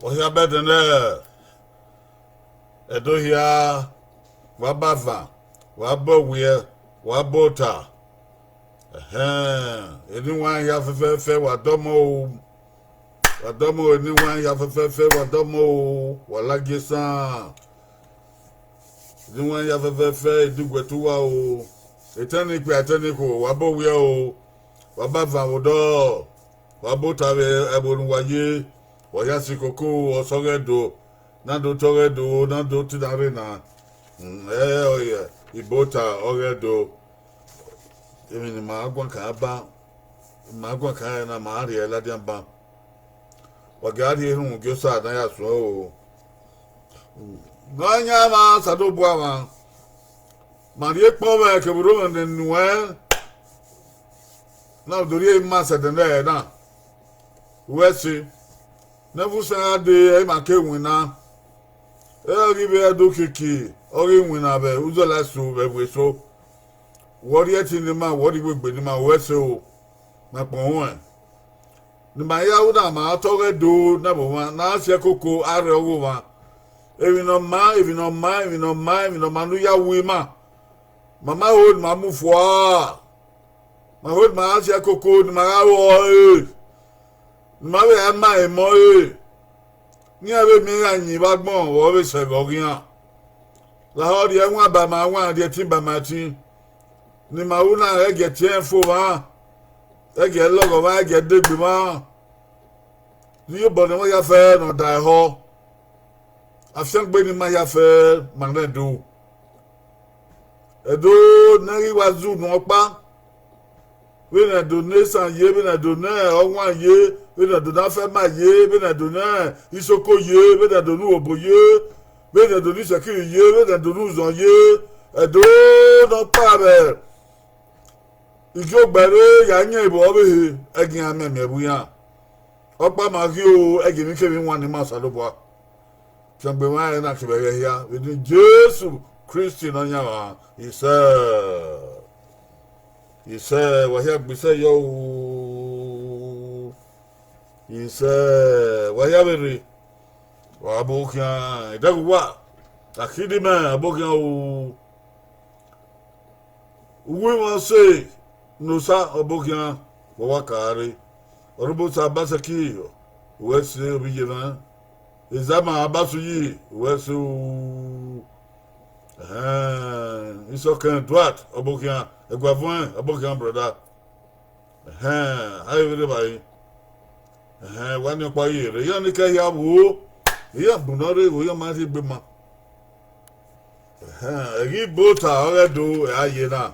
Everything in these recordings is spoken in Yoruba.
Ohia bedene edohia wabava wabowie wabota anyone ya fefe wadomo anyone ya fefe wadomo walagisa anyone ya fefe digwetuwa o etaniku wabowie o wabava wodo wabota ebonwaye Wayasi koko osogedo nando togedo nando tidarena oye ibota ogedo emini maagwa ka na maari eladiamba wagari ehun gyosa na ya so o ganya ma sadobwa ma marie powe keburo nwe na dori ma sadene na wesi Nevusa de make wina ribe do kiki ori wina be uzola so be so wori eti ni ma wori gbegbe ni ma wese o na pon won ni ma ya uda ma tore do na bo ma na se koko are owo ma evi no ma nu ya wi ma mama hold ma mu fo ma hold ma se koko ni ma ga wo Mawe ama emoye ni abe mi anyi bagbon wo be segogian la hodi enwa ba ma wan de tin ba ma tin ni ma una ege tien fo wa ege logo wa ege degbe ma ni yo bono ya fe no dai ho afsan gbe ni ma ya fe magnedo edo nari wazu no pa we na donation ye we na donate owan ye we na donate fe ma ye we na donate isoko ye we na donu obo ye we na donu sekiri ye we na donu zon ye edo no pa be ijo gbere ya nya ibo obe egin ameme buya opa ma ki o egin mi ke mi wan ni ma salobo chambe wa na ke be ya we ni Jesus Christ no nya wa Ise wahia gbise yo ise wahia beri wa abokia idagwa akidi ma abokia o uwe won say no sa abokia wa kare orubo sa basaki we se obijena ezama abasu yi we so isokan droit abokia Egwavon abokan brother ayo re bai wani pa yire yo ni ka ya wo ya bunore wo yo ma ti gbe ma egi bota ore do aye na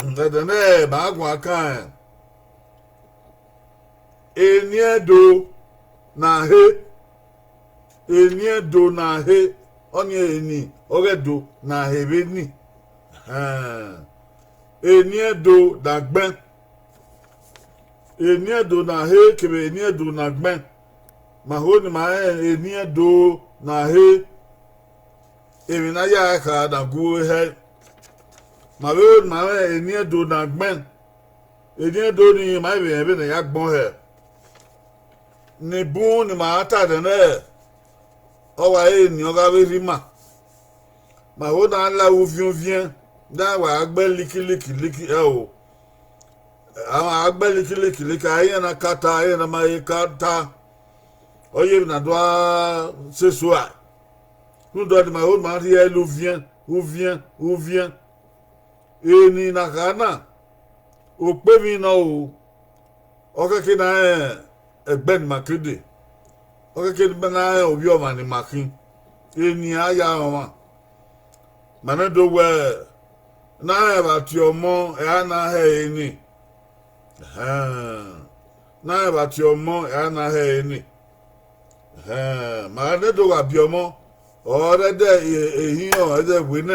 ndene ba gwa kan eniedo na he oni eni ore do na he be ni eniedo dagben eniedo na he kebe eniedo na gben mahoni ma eniedo na he emina ya ka da gu he mawe ma eniedo na gben eniedo ni ma be na ya gbon he ni bu ni ma ta de na o wa eni o ga be ri ma ho na la wo vien da wa agbe liki o ama agbe liki aye na kata aye na mai kata oye na doa ce soir nous doit ma old man hier où vient et ni na kana o pe mi na o ke na egben makede o ke na obi o ma ni makin eni aya o ma manedo we na eba ti omo na he ni na eba ti omo na he ni ma ne do wa bi omo o de ehin o de we na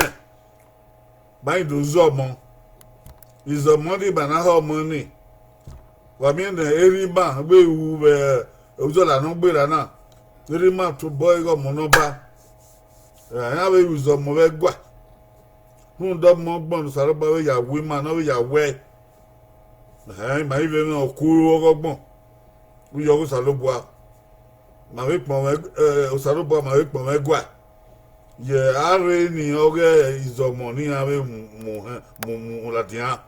bai do zo omo izomo di bana ha omo ni wa mi na eri ba gbe wu be ozo la no gbe ra na eri ma to boy go mo no ba ya be uzo mo be gwa do mo gbon saro ba we ya we ma no we ya we ma ibe no kuru ogogbon u yo go salo bua Marie Pomme, Osaruba, Marie Pomegua. Ye are ni oge izomoni ave mu latia.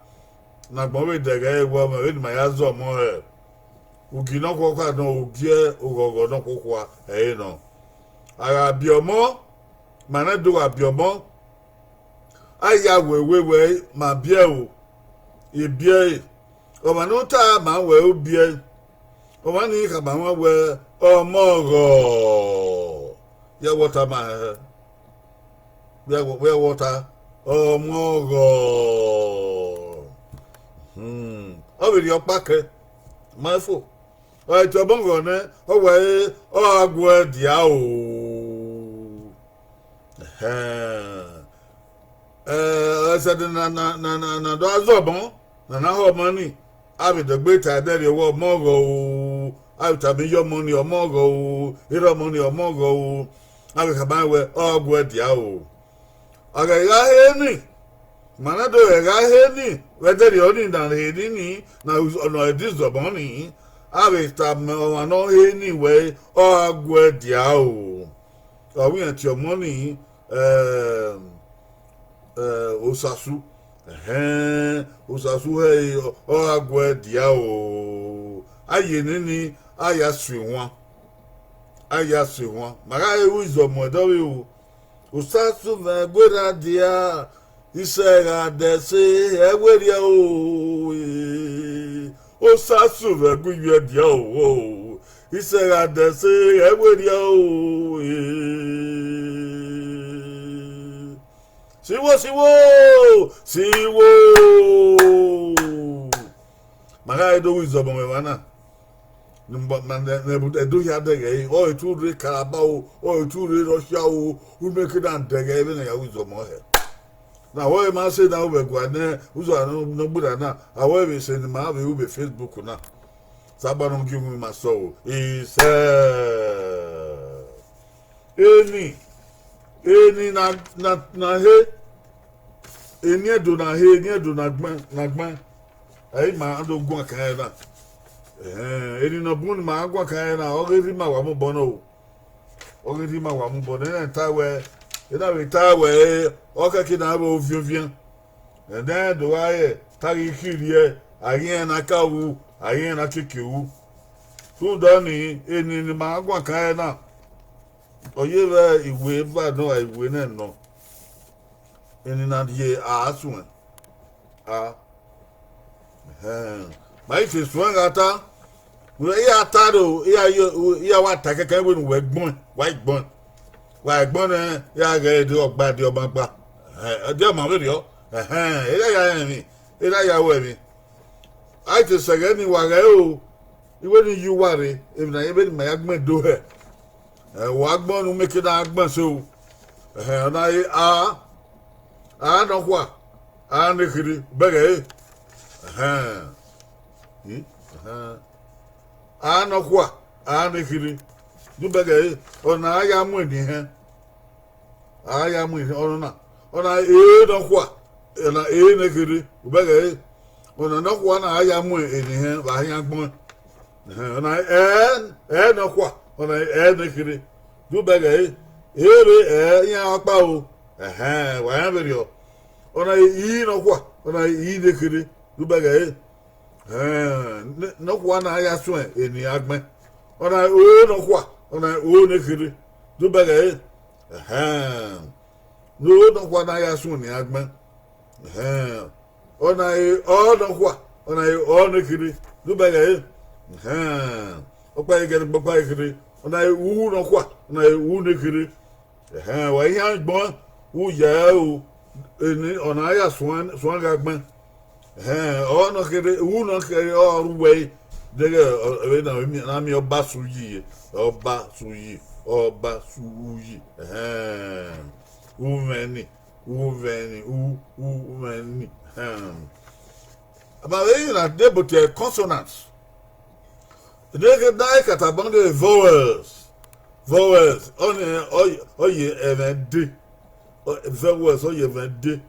Na gbowe dege wa me ma ya zo mo he. Ugi no ko kwa no ugie ugogo no ko kwa no. Ara biomo mana do abiomo. Aya we ma bia o. E bia o ma no ta ma we o bia. O ma ni ka ma we o mogo. Ya water ma where water oh mogo over your packet my fool I to bongo ne away oh agwa diao I said na do azobon na ho money I be the greater there you want mogo I to be your money or mogo your money or mogo I be come where oh agwa diao Aga heni manado ga heni whether you only than heni na no this zoboni ave tam no heni way or agwe diao so we at your money osasu osasu hey or agwe diao aye nini aya swiwa maga ewu zomo do Usasu gwera dia isega desi egweria o Usasu gwera dia o isega desi egweria o Siwo Maga edo wizobo mewana do ya dege o tu re Carabao o tu re Russia o we make it and dege even ya uzo mo he na wo ma say na we gwa ne uzo no gbura na awo be say ma be ube Facebook na saba no give me my soul is eni na he eni do na gban ai ma ando gwa kan na eni no bun ma agwa kan na ogeri ma wa mo bono ogeri ma wa mo bono na tawe ida we tawe okaki na ba ofiofia and then do I tagi kirie ayen na kawu ayen na kekewu so dani eni ni ma agwa kan na oye ba iwe ba no iwe na no eni na ye asun ma ife swangata we ya taro ya wa ta keke we nu egbon wa egbon ya ga de ogba de obagba de ma we yo ila ya we mi I to say ni wa ga o iwe ni you ware e na ebe ni ma ya gbon do he wa gbon nu make da gbon so na no kwa ne kiri bege anokwa anekiri dubege ona aya mu ni he ona nokwa na nekiri ubege ona nokwa na aya mu ni he ba aya gbon ona nokwa ona nekiri dubege ya apa o wa ya berio ona nokwa ona nekiri dubege no kwa na ya so eni agbe ona o no kwa ona o ne kiri do bega no kwa na ya so ni agbe ona o no kwa ona o ne kiri do bega o pa ige bo pa kiri ona u no kwa ona u ne kiri wa ya gbon u ya o eni ona ya so agbe no kere wu no kere ruwe dege we na mi oba suyi uveni aba we na debote consonants dege dai katabande vowels oye evende vowels oye evende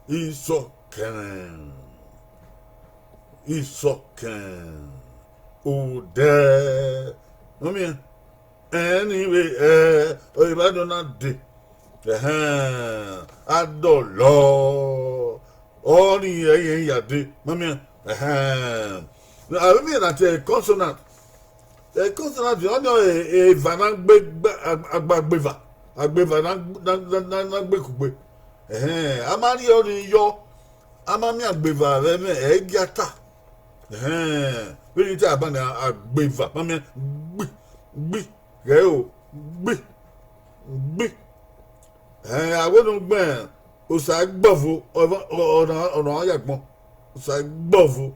Isoken oh there. I mean, anyway, you better not do. Adolo. All the ya do. Mammy, I mean that a consonant. A consonant, you know, a vanang agbagbeva. Agbeva nang bekube. Amari only yo. Amami agbeva, egata. When you tell about agbeva, mammy, go, I wouldn't burn. Usag bovu on all your mo. Usag bovu.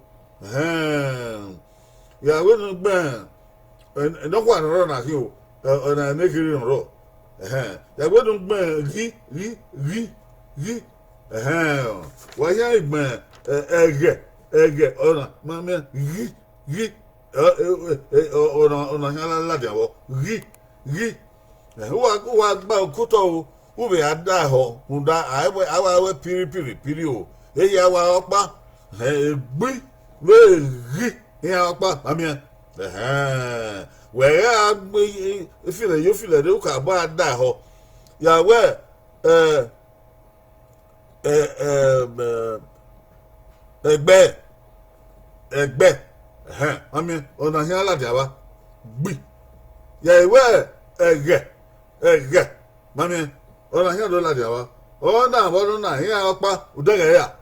Yeah, I wouldn't burn. And no one run at you on a naked in a row. I wouldn't burn. Why, I burn egg on mammy, on a ladder. Who are about Kuto? Ube ada ho unda awe piri o eya wa opa gbi we ya opa amia we agbe feel de ka ba ada ho ya we egbe amia ona hin ala dia wa gbi ya we ege mamia ona here do la dia wa ona bo na here opa udege ya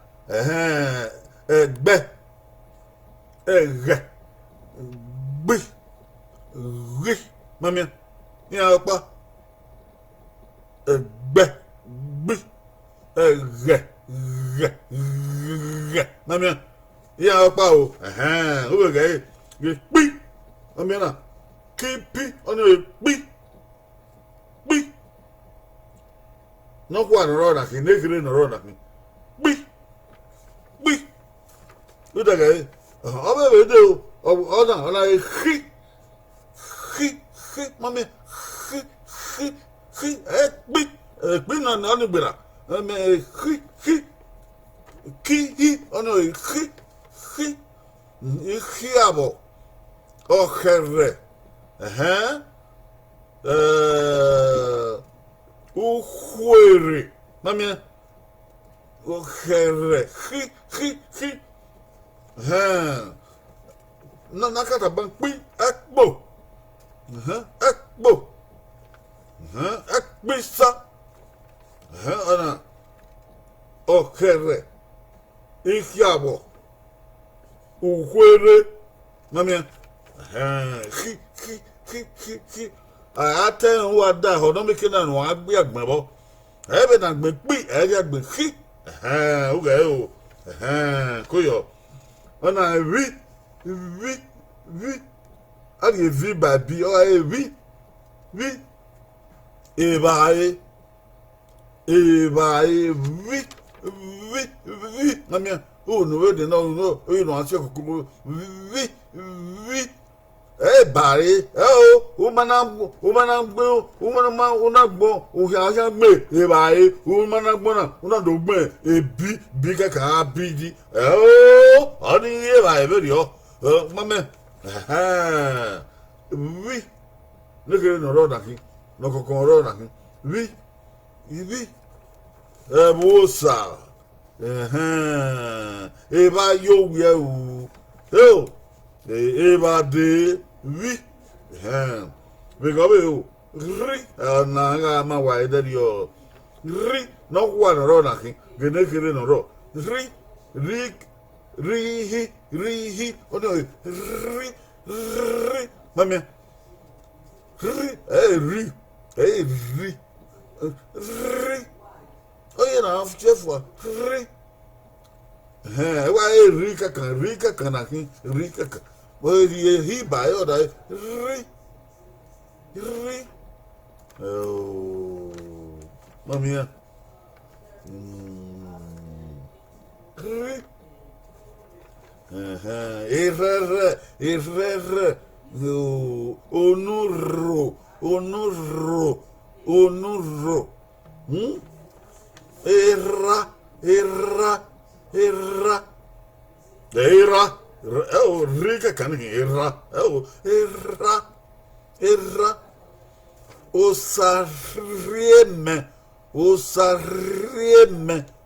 egbe gbi ri mami here opa egbe gbi mami here opa o o ge gbi mami na kipi ona gbi no one run at me, naked run at me. Be. Look at it. I'll never do. Oh, no, I mommy, be not only better. I mean, he, oh no, he, oh, Uhuere, mamia, uhere, he, no, nakata bank, akbo, akbisa, ana, ohere, ikiabo, uhuere, mamia, he. I tell you what that, don't make it on one be a member. Every time be been he. Okay, Kuyo. And I read, I give you by B or A V. Evae, I mean, oh, no, no, you know, Barry, oh, woman, bigger car, BD. Oh, I didn't hear my video. Mamma, we look at the road, no cocoa, we, Mosa, Eva, yo, oh, Eva de. Oui, we go ri na ma wa ide yo ri no kwa ro na ki gene kire no ro ri hi o no ri mami ri o ye na of chef wa ri wa ri ka na ki ri ka well, he by or die. Oh, Mamma. Onuro. Era. Rica can era. Era. Osarieme.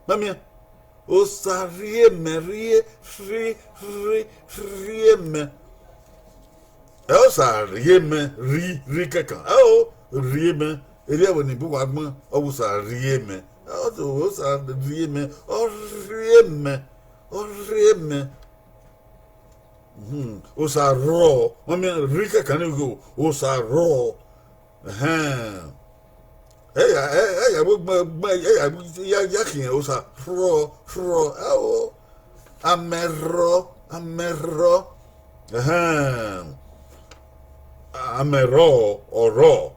Mamia. Osarieme. Rieme. Osarieme. Rica can. Rieme. Ele é bonito, o agma. Osarieme. Osarieme. Orieme. Osa raw. Mami Rika can you go? Osa raw. Yakin osa raw. Amero. Amero or raw.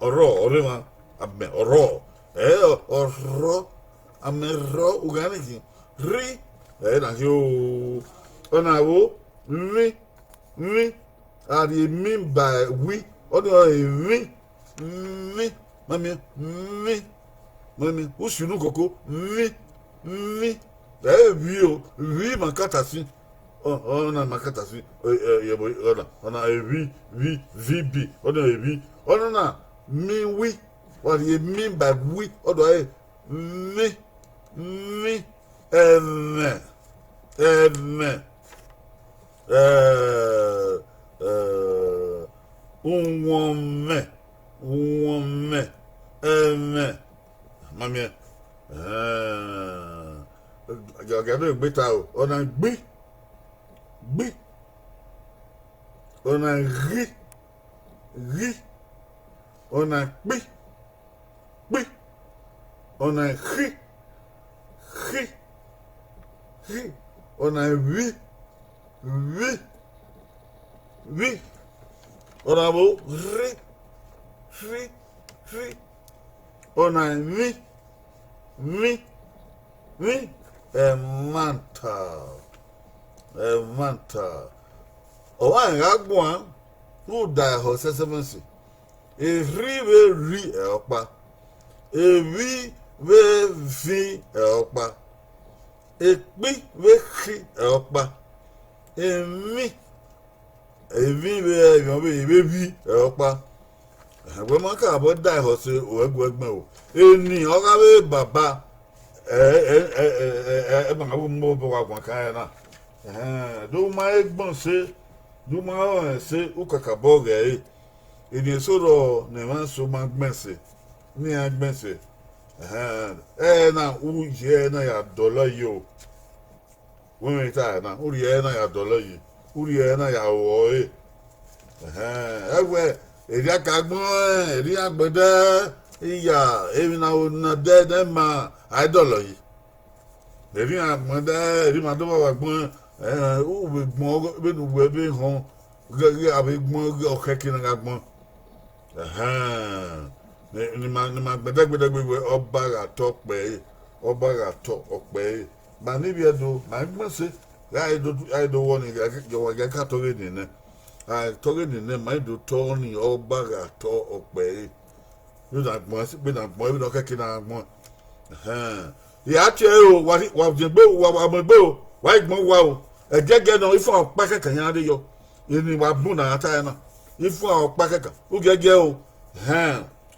Orima. Oro. Oro. Amero uganiki. Ri. Na yo. Onawo. We are the mean by we or we mommy who's you know coco we makatasi na makatasi on a VB or we na me we what do you mean by we or me woman, mammy, I got a bit out on a B, on a on a B, on a on a we Orabo re ona mi manta o wa nga gbon who die ho sesemensi e ri opa e wi we vi opa e pi we khi opa Emi baby, Opa. When my car would die, horse, or Guagmo. Any other Baba, mobile one kind. Do my bon say, do my own say, Ukakaboga, in your sort of Neman so much messy. Near messy. Now, who here na dollar you. When we tie now, Uriana ya dollar you. Uriana ya woe. Everywhere, Eriakagmo, Eriakbeda, even now, not dead, Emma, I dollar you. Eriakmada, Erimadova, who with more, with being home, a big more of hacking and agmo. My better with Obaga talk bay, Obaga talk of bay. But maybe I do, my mercy. I don't want to get cat already. I told them, I do Tony or Baga talk of bay. You don't want to be not boy, not a kid. The actual what it was the bow, what I'm a bow, white more wow. A jagger no if our packet can have you in Wabuna Atana. If our packet, who get you,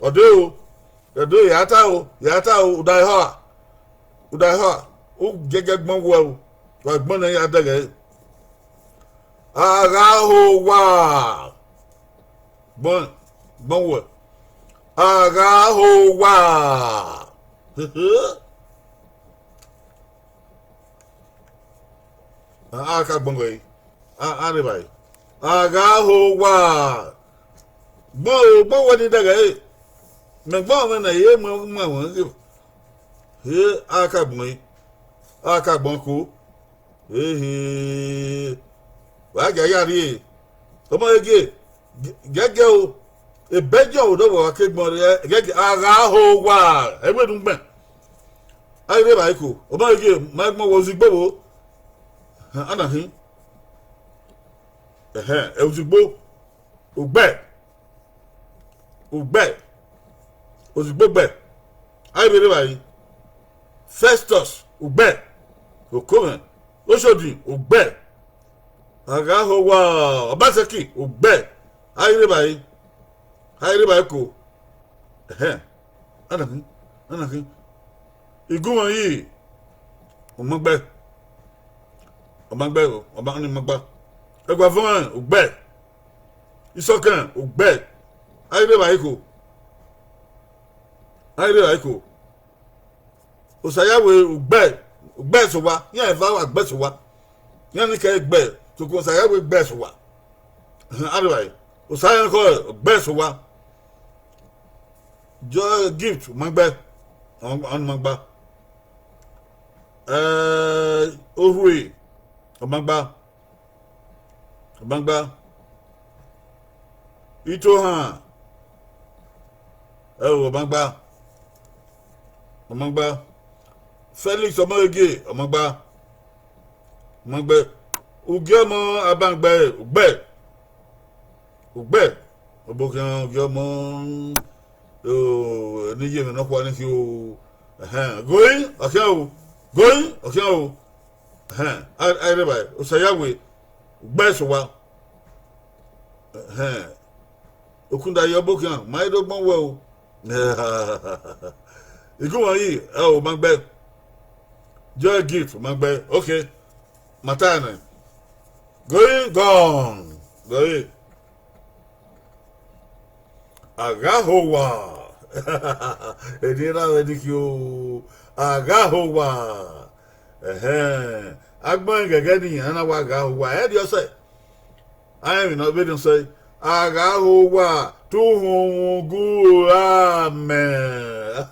or do Yatao, die hard. O get more well, like money at the gate. Agaho wa. Bon, Agaho wa. Akabongo. Anybody. Agaho wa. Bo, what did I get? McBowen, I hear my here, Akabonko. Why, Gayari? Come on again. Get go. A bedjo, no, I can't get Agaho wa. Everyone went. I live I could. Oh, my game, my mom was a bow. Anna him. It was a bow. Ube. Was a book bed. I believe Festus, Ube. Okomen. Oshodi, Ube. Agaho wa Obaseki ugbe ayire bayi ko anaki igun yi omagbe obani magba egba fun ugbe isokan ugbe ayire bayi ko osayawe ugbe so wa yan eva wa gbe so wa yan ni ke gbe to ko osayawe gbe so wa ayire osayan ko gbe so wa jo gift magbe on magba ohuwe magba ito han magba Felix Omoge magba ugyomo abangbe ugbe obokan ugyomo ni yemi no kwa ni ki o going o I reba o sayawe ugbe so wa okunda yo bokan mai dogbon we o igun yi o magbe joy gift magbe okay matana gone agahowa edira wedikio agahowa agbon gege ni ana wa agahowa e dio say I am not being say agahowa tuhun gu amen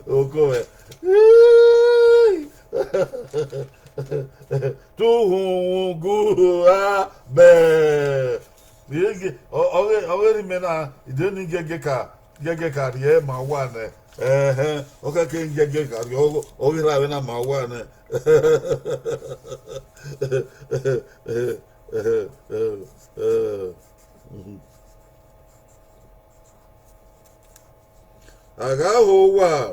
oko tuhun gu amen oge mena ideni gege ka ye ma wa ne oge ke gege ka oge ra na ma wa ne aga ho wa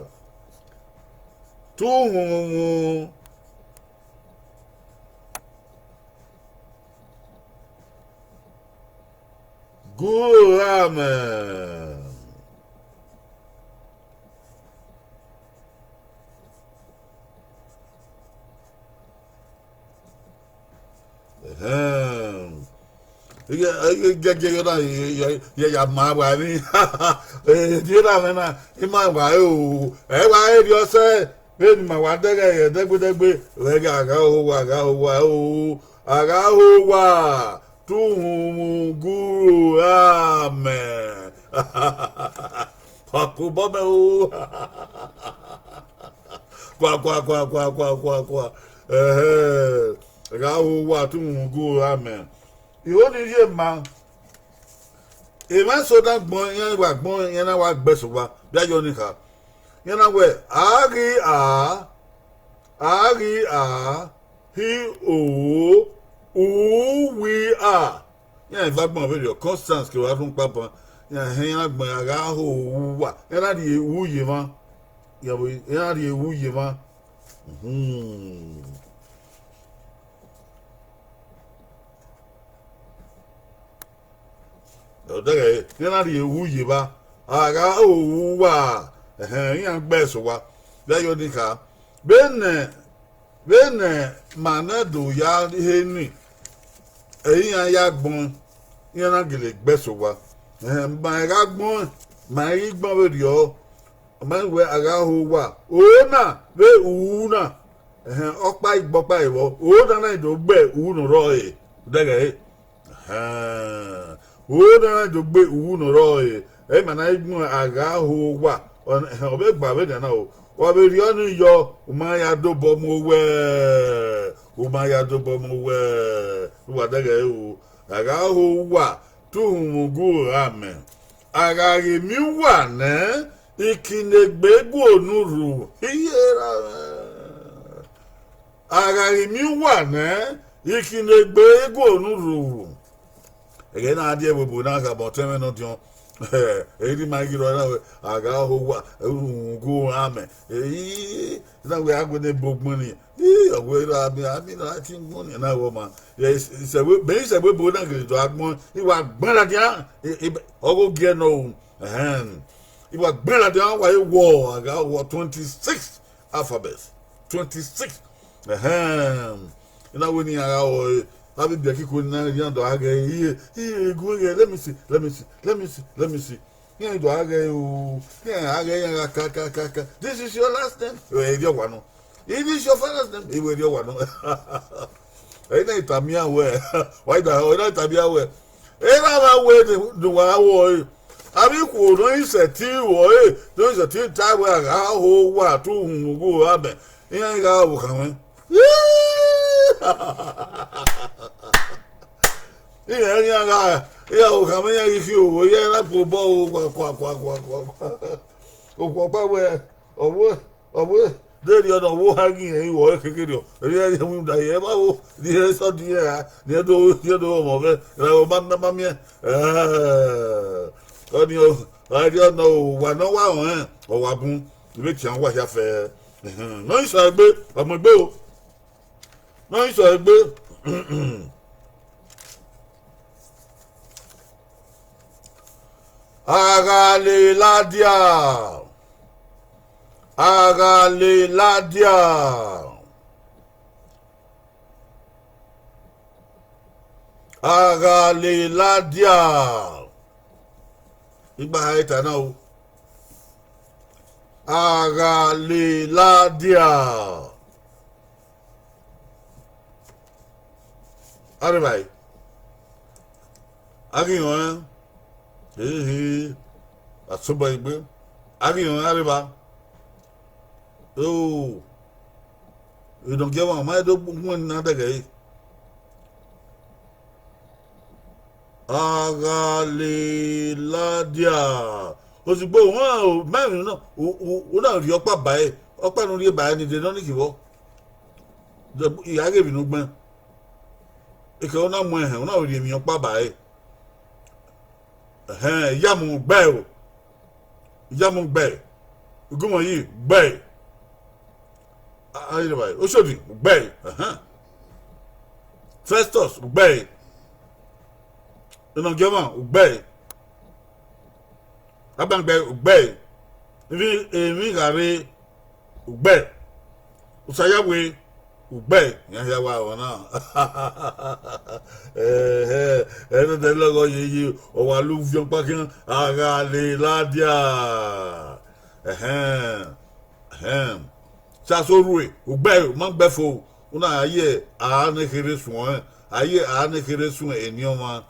tuhun good amen. Ya ma wa ni di ra me na ima wa o e wa e dio se be ma wa dege degbe we ga o aga ho wa tuhun guru amen paku bobe o kwa aga ho wa tuhun guru amen iwo ni ye ma e ma so da gbon yan na wa gbeso wa bi ayo ni ka yan na we ari a he o we are. Yeah, vagbon video Constance ke wa fun papa. Yeah, hen agbon aga ho wa. Era di ewu yi ma. Ya bo era di ewu yi ma. O daga era di ewu yi ba. Aga ho wa. Yan gbe so wa. Bi ayo ni ka. Bene manado ya he ni eyin ya gbon yan na gele gbeso wa ma ga gbon ma yi gbon we rio ma we aga ho wa o na we u na opa igbopa iwo o na na do gbe u no ro e dege o na do gbe u no ro e ma na igbon aga ho wa o be gba we na o wa be ri onu yo o ma ya do bo mo we wa dege o aga ho wa tuhun gu amen aga ri mi wa ne ikinegbe gu onuru iyera aga ri mi wa ne ikinegbe gu onuru ege na adie bobo na ga bo teme no tion eri ma giro na aga ho wa gu amen na we agbo ne bogbon ni I mean, I think money and I woman. Yes, it's a way, base a way, but not going to Agmon. He was Bernadian, or get no hand. He was Bernadian, why war, I got 26 alphabets. 26. Ahem. You know, when you are. I will be a kick when I go here. Let me see. Yeah, this is your last name. It is your father's name. It will your one. I know Tamia where. Why the hell not Tamia where? Every way the war. I mean, don't say tea or don't say tea time where I hold what two who go up. Here I go coming. Yeah, come here if you yeah, not for bow, then you're the war hanging and you work again. Really, the Emma, the rest of the year, the other of it, Mamma. I don't know what no one or Wabun, rich and what affair. No, it's a bit of my bill. No, it's a bit. Agaliladia. Igba haita now. Agaliladia. Arribai. Agiyon. Asuba igbe. Agiyon arriba. Oh. You don't get one. My dog won another guy. Agaliladia. Osigbo won mẹ́rin náà o na rí ọ̀pá báyìí ọ̀pá nu rí báyìí ni de no ni kiwo. Ìyá ge bi nu gbon. Ike o na mo ehan o na rí mi ọ̀pá báyìí. Yamu gbe Ugumo yi gbe. Ayi báyìí. Oshodi gbe. Festus gbe. Ina gema gbe. Abangbe gbe. Emi gare gbe. Usayawe gbe. Ya wa ona. De logo yi o wa lu fion pa kin Agaliladia. Sasorue gbe ma gbe fo. Una aye a ne kere sun aye a ne kere sun eni oma.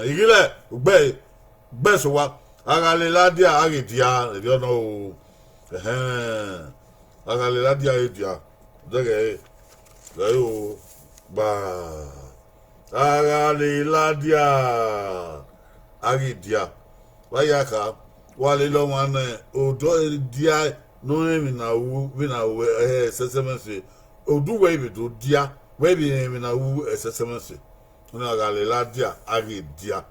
Igile gbe so wa Agaliladia agidia e don't know. Agaliladia edia. Dege gayo ba Agaliladia agidia wayaka wale lo wan odo dia no emi na wu bi na wu sesemense odu we bi do dia we bi emi na wu sesemense una Agaliladia agidia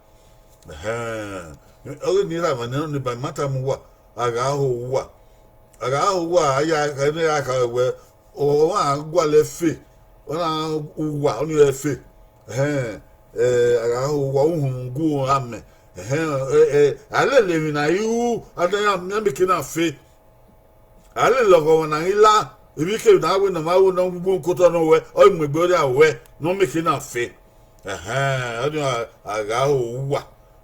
oge ni ra man ni ba mata mu wa aga ho wa aya ka ni aka we o wa gwale fe ona uwa oni efe aga uwa uhungu ame ale mi na ihu adanya me kina fe ale logo na ila ibi ke na we na ma wo na gbugbo nkoto no we o megbe ori awe no me kina fe oni aga uwa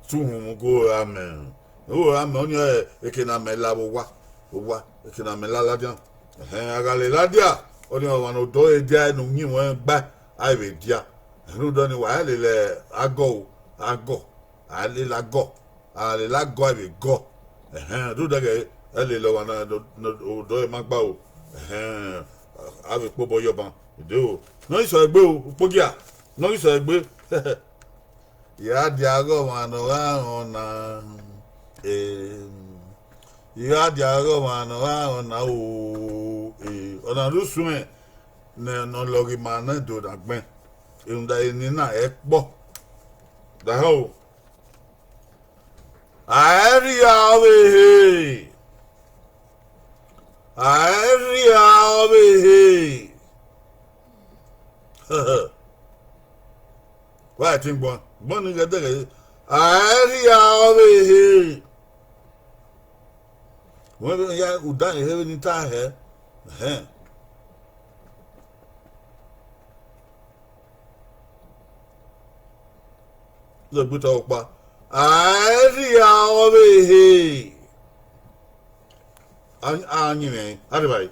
tuhungu ame oni ekina me labo wa ekina me laladia Agaliladia oni wa no do edia no nyi won gba aibe dia enu do ni wa le ago ale lago aibe go do dage ele lo wa na do e magba o ave pobo yoban de o no iso egbe o pogia no iso egbe ya di ago wa no na ya di ago wa no na o ona rusume ne no logi mana do da gben eunda eni na e po da ho area over Why I think one get there. I over when ya udan heaven in here. The put up. I over here. Anime, Arrivai.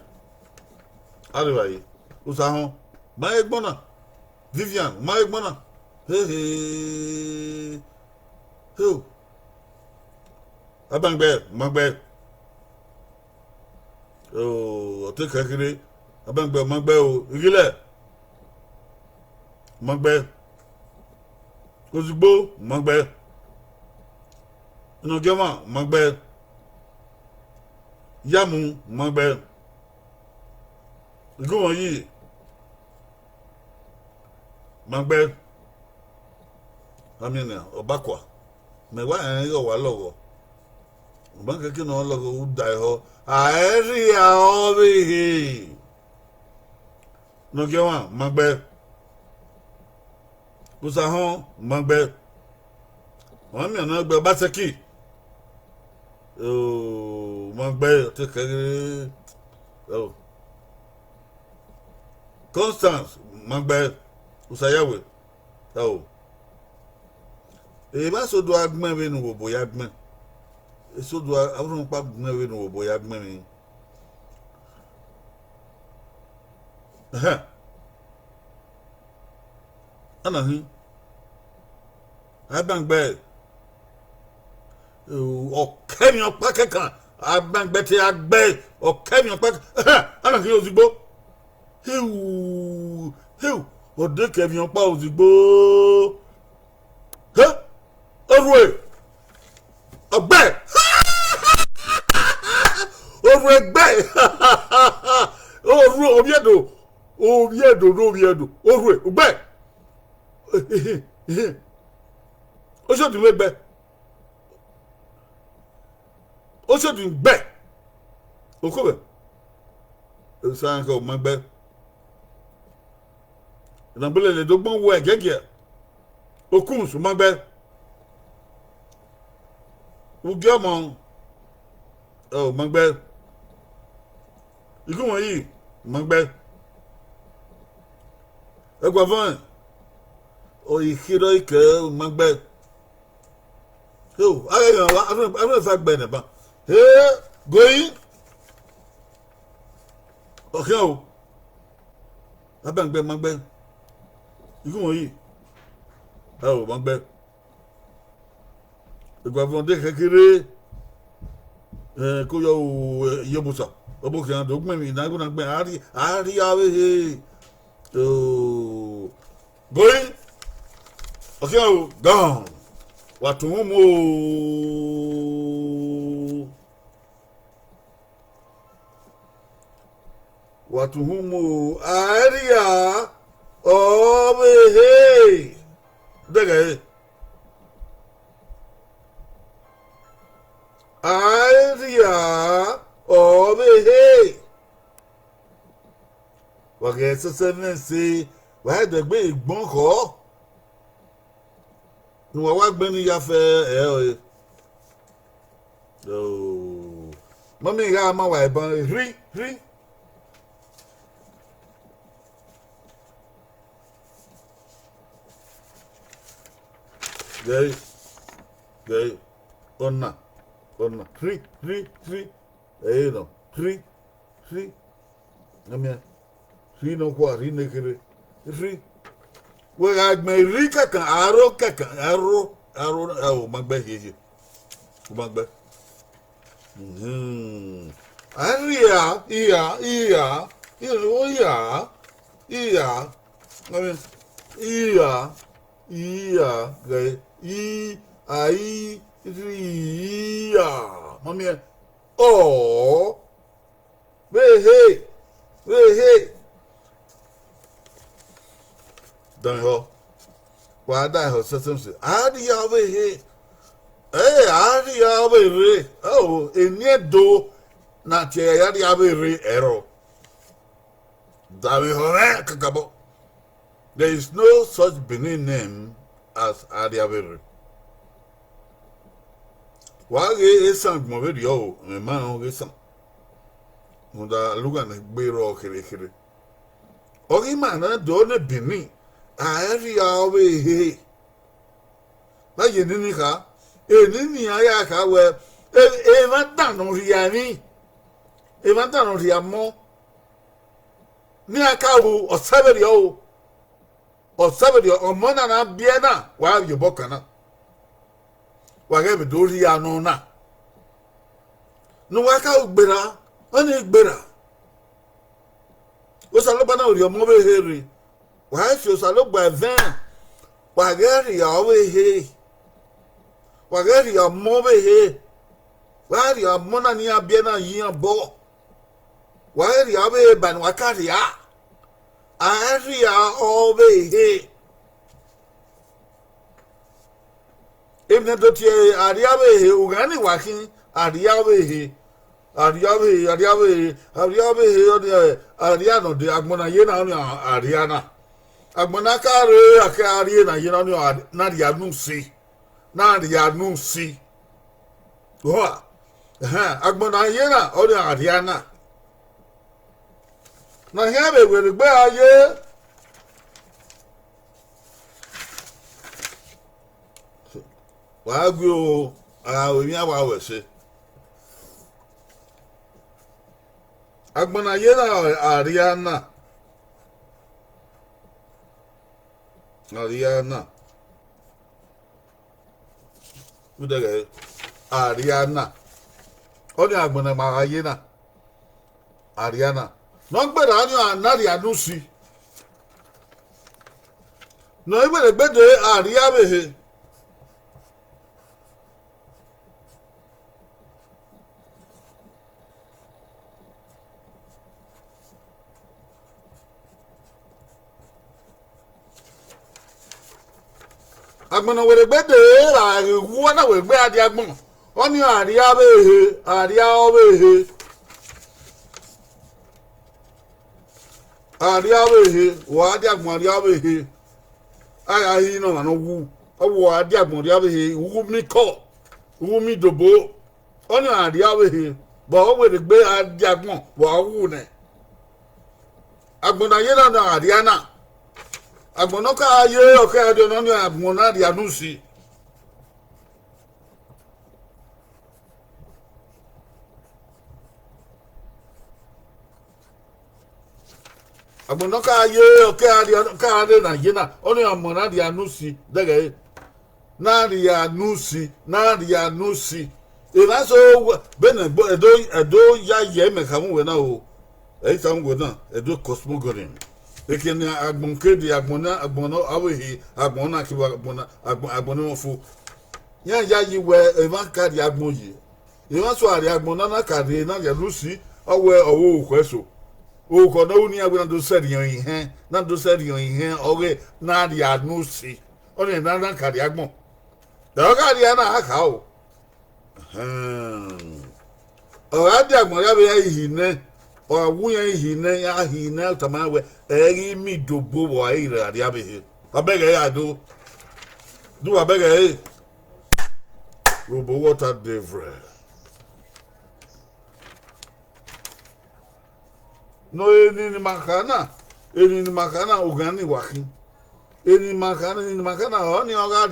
Usahon, my bona. Vivian, my bona. Hey. Who? Abang. Oh, take a Abang Magbe, Gile. Magbe. Uzubo, Magbe. No Gama, Magbe. Yamu, Magbe. Go on ye. Magbe. I mean, Obaqua. Me why I go a logo. Banka can all logo would die ho. I over here. No Gama, Magbe. Usahon, Magbe. One man, no Basaki. Oh, Magbe, take a. Oh. Constance, Magbe, Usayawe. Oh. Eba so do agmen we no bo yagmen. So do avun pa agmen we no bo yagmen ni. Anahi. Abangbe. O kemi opa kekan. Abangbe ti agbe. O kemi opa. Anahi ozigbo. Heu. O de kemi opa ozigbo. Orwe. Ogbe. Orwe gbe. Orwe obiedo. Obiedo. Orwe ogbe. O so tun gbe. O so tun gbe. Okobe. O san ko magbe. Nambele le dogbon wo egege. Okun su magbe. Ugiamon. Oh, Magbe. You go on, Magbe. Eguavon. Oh, you heroic, Magbe. Oh, I don't know if I've been about. Hey, going. Okay, I bang Magbe. You go on, oh, Magbe. Eguavon de Kakiri. Koyo Yobusa. Obokan dogmen mi na guna gben ari awe he. Oh. Going. Okay, down. Watuhumu. Aria over he. Dega. Aria over here. Wage sesen si wa de gbe igbon ko. Ni wa gbe ni ya fe o. Oh. Mami ga ma wa ibon ri. Gay. Onna. 3. No. 3. Namia. 3 no kwa, 3 nekere. 3. We ga me rika kan arrow. Oh, magbe heje. Magbe. Aria, iya. Namia. Iya, gay. Ai. Mommy, oh, hey, don't ho. Why die ho? Something. How do you have here? Hey, how do you have a oh, in your door, not here. How do you have a error? Davi ho, kakabo. There is no such Benin name as Adiabere. Wage esan mo yo me man o esan. Munda luga na gbero kere. Ogi man na do ne Benin. Eri awe he. Na ye ni ka enini aya ka we e ma dan no riani. E ma dan no riamo. Ni aka wo osabere yo. Osabere o mona na bia na wa yo bokana. Wage be do ri anu na. No waka ugbera, oni ugbera. O saloba na ori omo be heri. Wa fi o saloba event. Wage ri awe he. Wage ri omo be he. Wa ri omo na ni abia na yin bo. Wa ri awe ban wakari a. A ri a obe he. Even though Ariabe, Ugani walking, Ariabe, Ariano, the Agmona Yena, Ariana. Agmonaka, Ariana, Yena, Nadia Nusi, Nadia Nusi. What? Agmona Yena, or the Ariana. Now, here we will be a year. Wagyo we awa se Agbona yena Ariana udege Ariana oni agbona ma yena Ariana no gbera ani anari anusi no ibe gbede Ariabe Agbona were gbede ra wo na we gbe adi agbon oni Ariabe wo adi agbon Ariabe aya yi no na wu wo adi agbon Ariabe wu mi dobo oni Ariabe bo we gbe adi agbon wo wu ne agbona ye na Ariana Agbonoka aye oke ade no ni agbona di anusi Agbonoka aye oke ade na yena oni amona di anusi dege na di anusi e na so bene edo ya ye me kamu we na o e ta ngo na edo cosmogorin ekene agbonke di agbono awehi agbona ki agbona ofu ya yi we eva ka di agboyi e wa so ari agbona na ka di na ya rusi owe owo kweso o ko no ni agbona do seri yan ihe na do seri yan ihe owe na di anusi o ni na ka di agbon da ka di na aka o o adi agbon ya be yi ne o wuyen hine ya hine tamawe eri mi dobo wo ire Ariabe abege ya do abege robo water devre no eni ni makana ugani wakin eni makana oni oga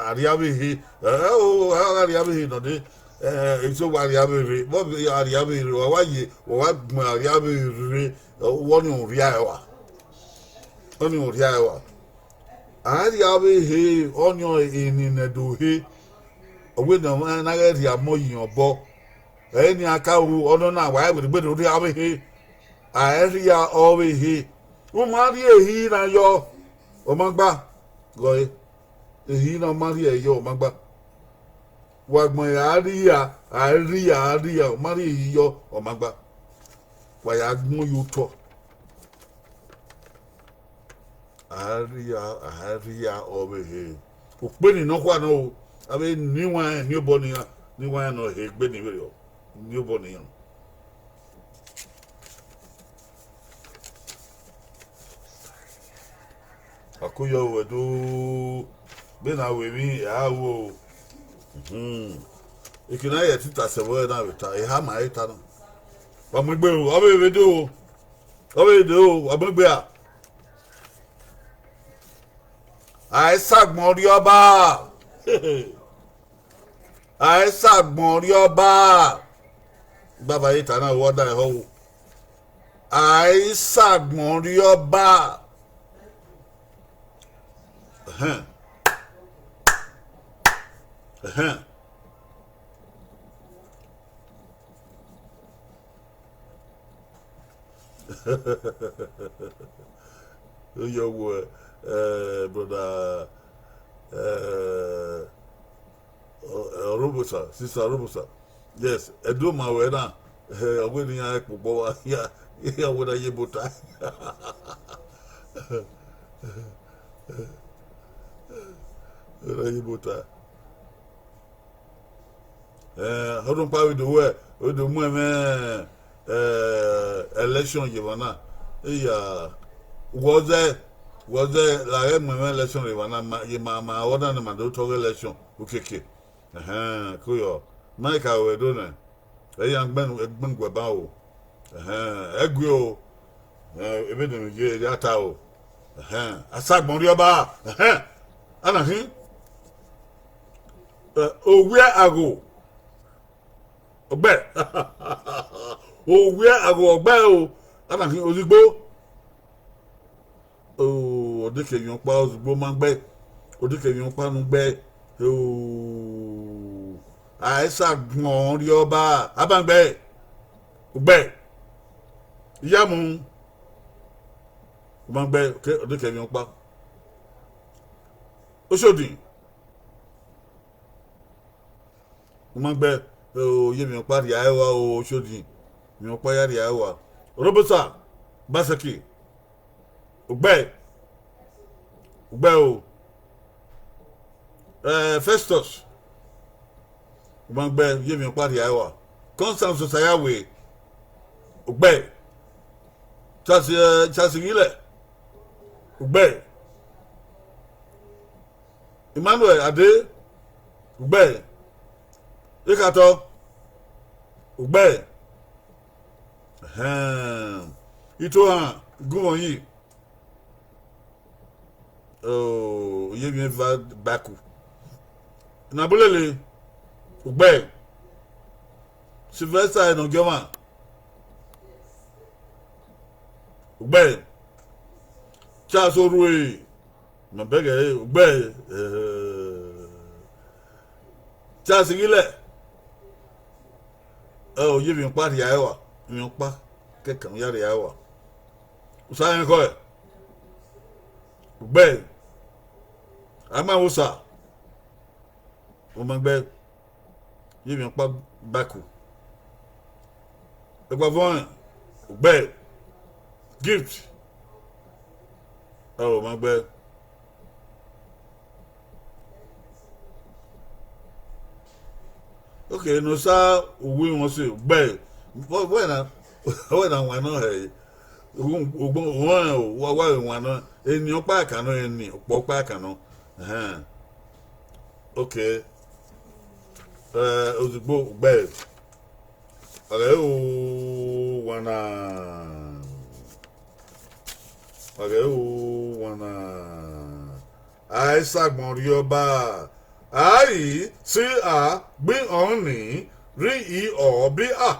Ariabe o Ariabe no de so Ariabe bo Ariabe wa ye wa Ariabe woni uriawa Ariabe onyo eni na do he owe na na ri amoyin obo eni aka ru ono na wa gbe do Ariabe area owe he o ma ri ehi na yo o magba go ehi na ma ri eyo o magba Wagmo aria mari yo o magba wa ya gmo yo to aria obe he o pe ni no kwa no abe ni wan ni obo ni wan no he gbe ni we yo ni obo ni yan akuyo wedo be na we mi awo ikina ye tita se wo na beta e ha ma ita no wa mo gbe o obe wedo wa mo gbe a àìsàgbọ̀n rí ọba àìsàgbọ̀n rí ọba bàbá yìí tà náà wọ́dà ẹ̀ họ́wọ́ àìsàgbọ̀n rí ọba ó yọ wọ brother Robusta, sister Robusta. Yes, Edo Mawena, when I put yeah, what are you about? How don't power the way with the women election, Yavana? Yeah, was there la même election ma order na do to election ukeke kuyo maika we do na yan gben gba o egwe o ebe de je ata o asagbon ri oba ana hin owe ago ogbe owe ago ogbe o ana hin ozigbo odike yon pa ozugbo ma gbe odike yon pa nu gbe aisa gbon ri oba abangbe gbe iya mu ma gbe ke odike yon pa osodi ma gbe ye mi pa ri ayewa osodi mi pa ya ri ayewa Robusta Basaki Ugbe o Festus Ugbe ye mi pari awa Constance Sayawe Ugbe Chasi Gile Ugbe Emmanuel Ade Ugbe Ikato Ugbe Ito han Gumon yi ye bien va baku na bolele ugbe Sylvester no goma ugbe Charles Orue na bege ugbe Charles Gile ye bien pa ya ewa mi pa kekan ya ewa usayen ko ugbe ama wosa o ma gbe ye mi pa baku e gba von ugbe gift o ma gbe okay no sa owi won se ugbe when na wa no he ogbon wa no eni opa kan no eni opa kan no okay ozugbo ugbe ale o wana àìsàgbọ̀n rí ọba àì sí à gbé ọ̀nì rí i ọ̀ bí à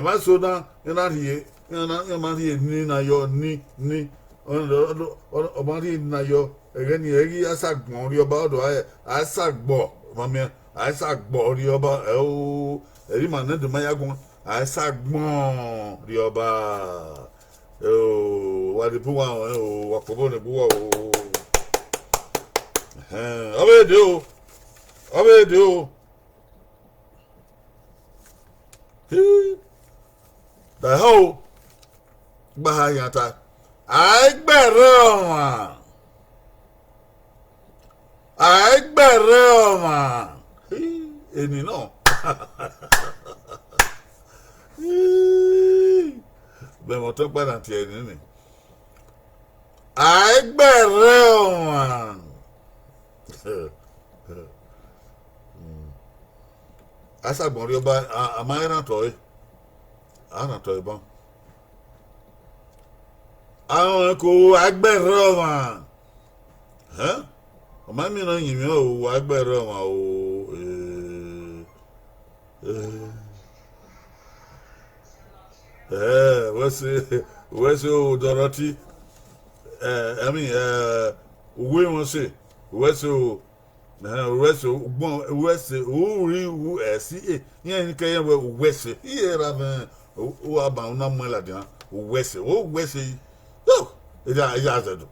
má so ná yẹn rí ní na yọ ní ọmọ rí na yọ ẹ̀rẹ́ ni ẹ̀rí àìsàgbọ̀n rí ọba ọ̀dọ̀ àìsàgbọ̀ mọ̀mí àìsàgbọ̀ rí ọba ẹ̀rí mà ní dùnmọ́ yàgùn àìsàgbọ̀n rí ọba wadi puwa wakobo ne buwa abede o da ho gba yata aigbere ọma eni no bẹ́ẹ̀ mo tọ́ gbàdá tiẹ̀ nínú àìgbẹ̀rẹ̀ ọ̀wọ̀n. Asagbọ̀n rí ọba àmáyé náà tọ̀ ẹ́ àná tọ̀ ìbọn. Àwọn kò àìgbẹ̀rẹ̀ ọ̀wọ̀n. Ọmọ mi náà yìn mí ò àìgbẹ̀rẹ̀ ọ̀wọ̀n o. Where's your Dorothy? I mean, we won't say, where's your who see, yeah, can West here, who are bound no more like that, West, no, it has a do.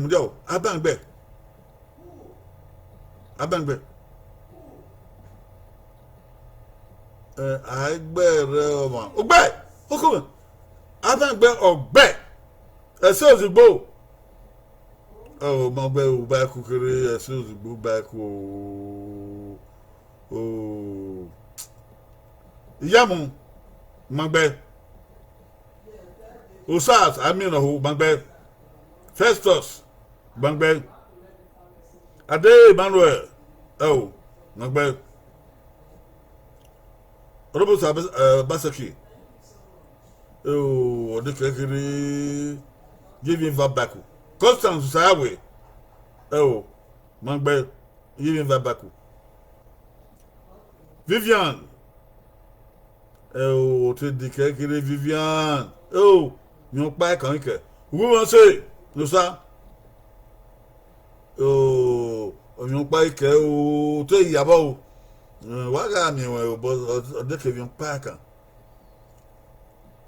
Yo, I bang back. Àìgbẹ̀rẹ̀ ọmọ ọgbẹ́ ọkùnrin abẹ́gbẹ́ ọgbẹ́ ẹ̀sẹ̀ òsìgbò ọmọ ọgbẹ́ ọgbà kúkéré ẹ̀sẹ̀ òsìgbò bá kú ìyàmù mọ̀gbẹ́ Osas amínàhó mọ̀gbẹ́ Festus mọ̀gbẹ́ Adé Emmanuel mọ̀gbẹ́. Robert Basaki. Oh, the Kakiri give him Vabaku. Constance Sawe. Oh, Mangbe, give him Vabaku. Vivian. Oh, the Kakiri Vivian. Oh, you back on it. Who will say? No, sir. Oh, you back. Oh, tell you about. Waga mi ọdẹ kẹbi paaka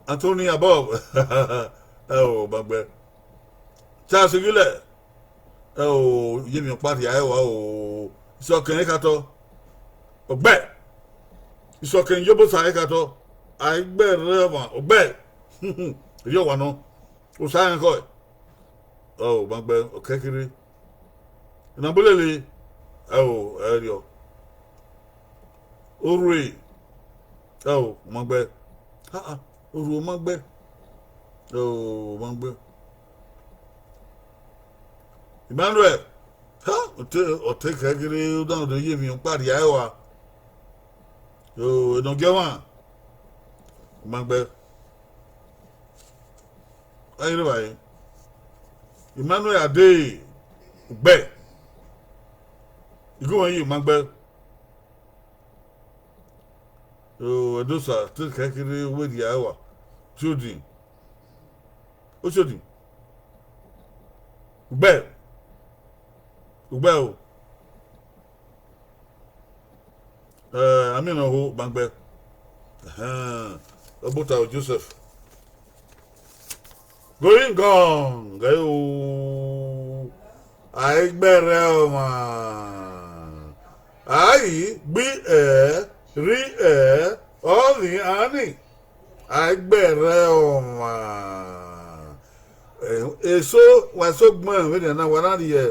Anthony Abob gbàgbẹ Charles Gilẹ yẹmi pàtì àyẹwò ìsọkẹyìn kàtọ ọgbẹ ìsọkẹyìn yọbọsà àyẹkàtọ àìgbẹrẹ wọn ọgbẹ yọwà nọ ọsàyẹn kọ gbàgbẹ ọkẹkẹrẹ ìnàbọlẹlẹ ẹrìọ. Orue, Mangbe, Uru Mangbe, Mangbe. Emmanuel, or take a girl down to give you party, Iowa. Don't get one, Mangbe. Anyway, Emmanuel a day, Be. You go on you, Mangbe. Those are still calculated with the hour. Children. What's your name? Ubel. I mean, a whole Bangbe. About Joseph. Going gone. Go. I bear man. I be a. Rí ọ̀rìn àárín àìgbẹ̀rẹ̀ ọ̀mà èso wàásù gbọ́n ìwé náà wọ́n náà yẹ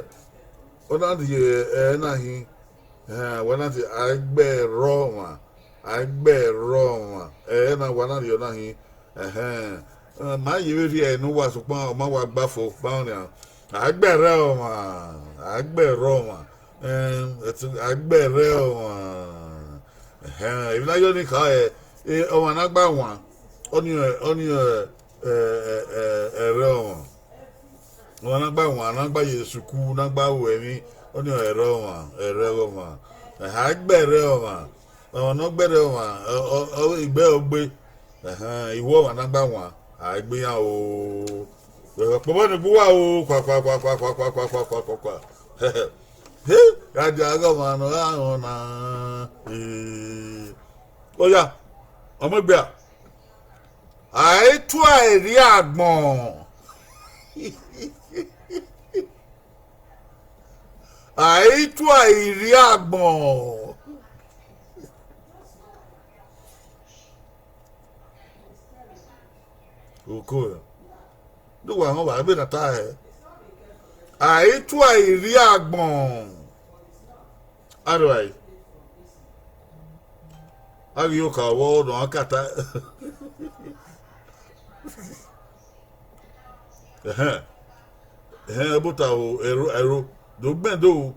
náà yín wọ́n náà ti àìgbẹ̀rọ̀ ọ̀mà náà wọ́n náà yẹ náà yín màá yẹ wí rí ẹnu wàásù pọ́n ọmọ wa gbáfo báwọn ni àìgbẹ̀rẹ̀ ọ̀mà àìgbẹ̀rẹ̀ ọ̀mà. If not, you car oh, an agba one on your realm. One agba suku, nagba wemi on your realm. A hag better one. Oh, no better one. Oh, it be. You wore an agba one. I be oh. Papa, go quack. Gajaga man, oh yeah, I'm a bear. I try the agmon. I try the agmon. Oh, cool. Do one over a bit of time. I try the agmon. How do I? How do you call word on Kata? Buta o ero do gbendo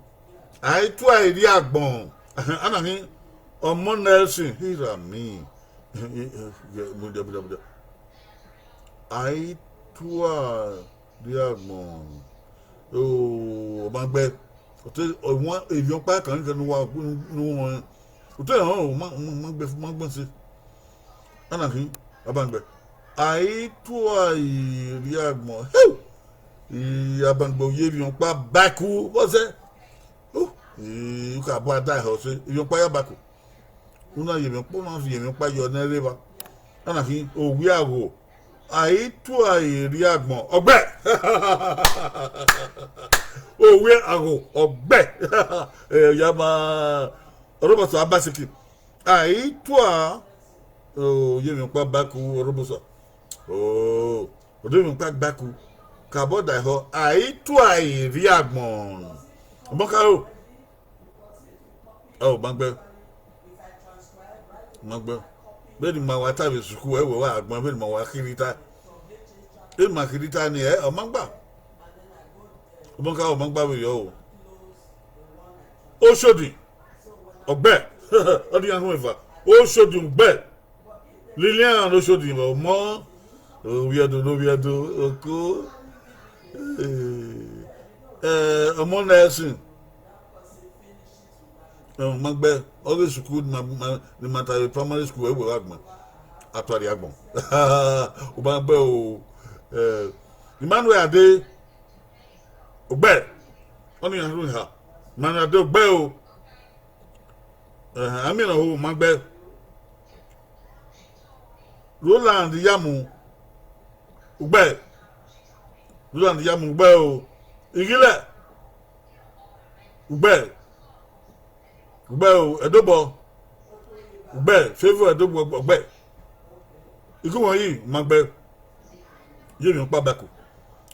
ai tu ai ri agbon ana ni omo Nelson hira mi buda ai tu a ri agbon o ma gbe o te o won evion pa kan nu wa nu won o te o ma gbon si ana ni abangbe ai tu ai ri agbon abangbo yevion pa baku você o ka bo ada ho se yevion pa ya baku una yevion po na yevion pa yo na reba ana fi owi awo ai tu ai ri agbon ogbe owi awo ogbe ya ma roboso abasiki ai tu a yevion pa baku roboso o yevion pa baku kabo da ho ai tu ai ri agbon Bokaro. Oh, magbe. Bedi ma wa ta be suku e we wa agbon bedi ma wa kirita. E ma kirita ni o magba. Bokaro magba we yo. O shodi. Ogbe. Odi yan wefa. O shodi ngbe. Lilian o shodi mo. O wiado oko. Ọmọ Nelson magbe all school ni mata primary school ewe agbon atwari agbon o ba gbe o Emmanuel Ade ogbe oni yan ru ha Emmanuel Ade ogbe o Amina ho magbe Roland Yamu ogbe o Igile ugbe o edobo ugbe favor edobo ugbe iku wọ̀nyí magbe yemi pa bako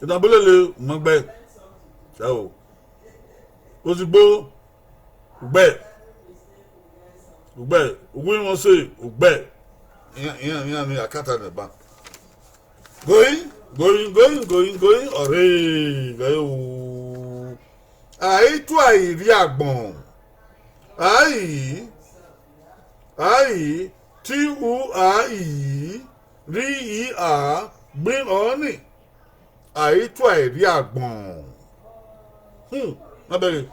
idanbolele magbe o ozigbo ugbe ogun won se ugbe yan ni akata ne ba going ọ̀rẹ́ gayo ai tu ai ri agbon ai ti u ai ri I a gbin oni ai tu ai ri agbon na bere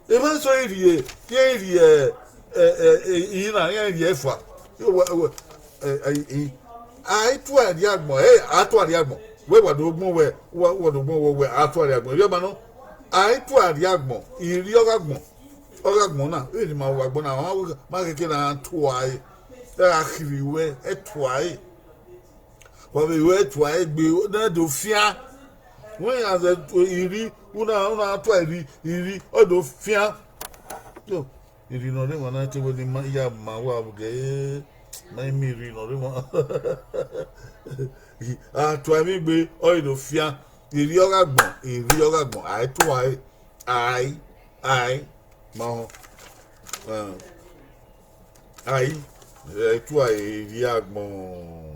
e ma so iri na iri efa ai tu ari agbon atu ari agbon we wa do gbon we atu ari agbon yo ba no ai tu ari agbon iri ogagbon na e ni ma wa agbon na ma keke na tu ai akiri we tu ai wa we tu ai gbe na do fia when as iri una atu iri o do fia yo iri no le wa na te we ni ma ya ma wa buge my miri no remo tu ami gbe oil do fia iri ogagbon ai tu ai ma ho ai tu ai iri agbon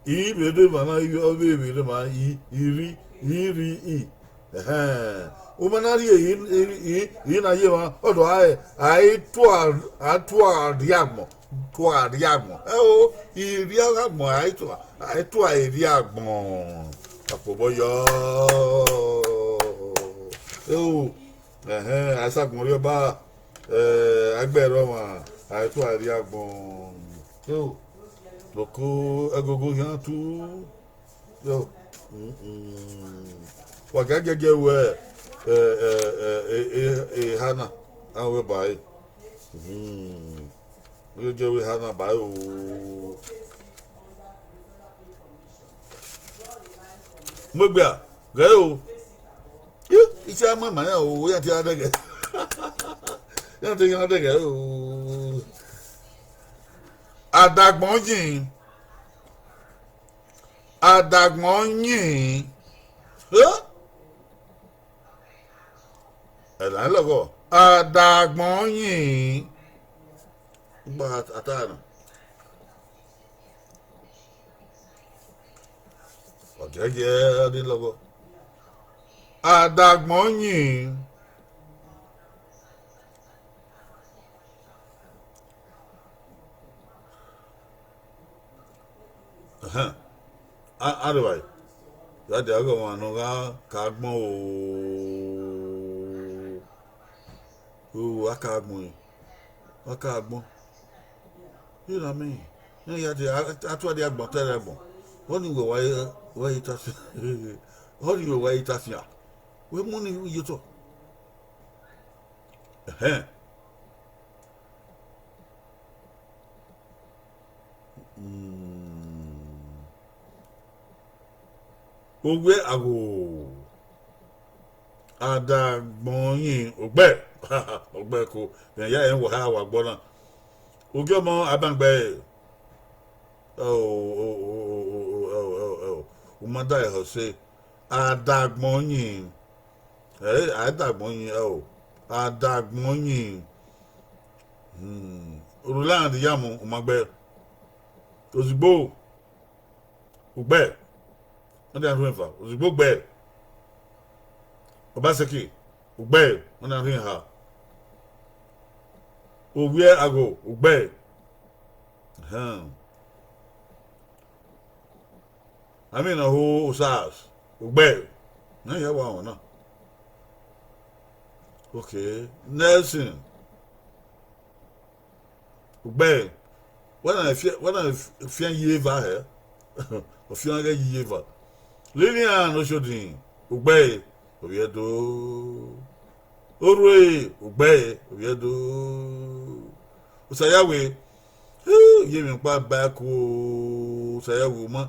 I be de ma na yo be de ma iri o manari yi na ye ma odo ai tu ari agbon o iri agbon ai tu iri agbon apobo yo o asagbon ri oba agbero ma ai tu ari agbon o loko agogo yan tu yo wa gagege we hana awe bai we hana bai o mogba gayo ise mama ya o ya ti adege o adagbon yin ẹ̀là ń lọ́gọ̀ àdàgbọ̀n yìí gba àtàrà ọ̀jẹ̀jẹ̀ ní lọ́gọ́ àdàgbọ́n yìí àdìbàyí yàtọ̀ àgọ́ wọn àná ká gbọ́n ooo aka gbọ́n yìí aka gbọ́n yìí nà mí yìí yàtọ̀ àtúwádìí àgbọ̀n tẹ́lẹ̀ àgbọ̀n wọ́n ní ìwé wáyé tàṣí wọ́n ní ìwé wáyé tàṣí à wọ́n mú ní iye tọ̀ ogbe àgò àdàgbọ̀n yìí ọgbẹ́ kò ẹ̀yà ẹ̀ ń wọ̀ ha wà gbọ́ náà ogé ọmọ abàǹgbẹ́ ọmọdé ẹ̀họ́ ṣe àdàgbọ̀n yìí àdàgbọ̀n yìí àdàgbọ̀n yìí òrùláàdì yàmù ọmọgbẹ́ òsìgbò ọgbẹ́ wọ́n dẹ̀ ń rìn fa òsìgbò gbẹ́ Obaseki ọgbẹ́ wọ́n dẹ̀ ń rìn ha òwúyẹ́ àgò ọgbẹ́ àmì ìnáwó osas ọgbẹ́ náà yẹ wọ àwọn náà ok Nelson ọgbẹ́ wọ́n náà fiẹ́ yíyé va hẹ́ òfin ọ̀gá yíyé va Lilian Oṣodin ọgbẹ́ òwúyẹ́dó orue ọgbẹ́ òwúyẹ́dó Osayawe yé mi pa báàkù Osayawe mọ́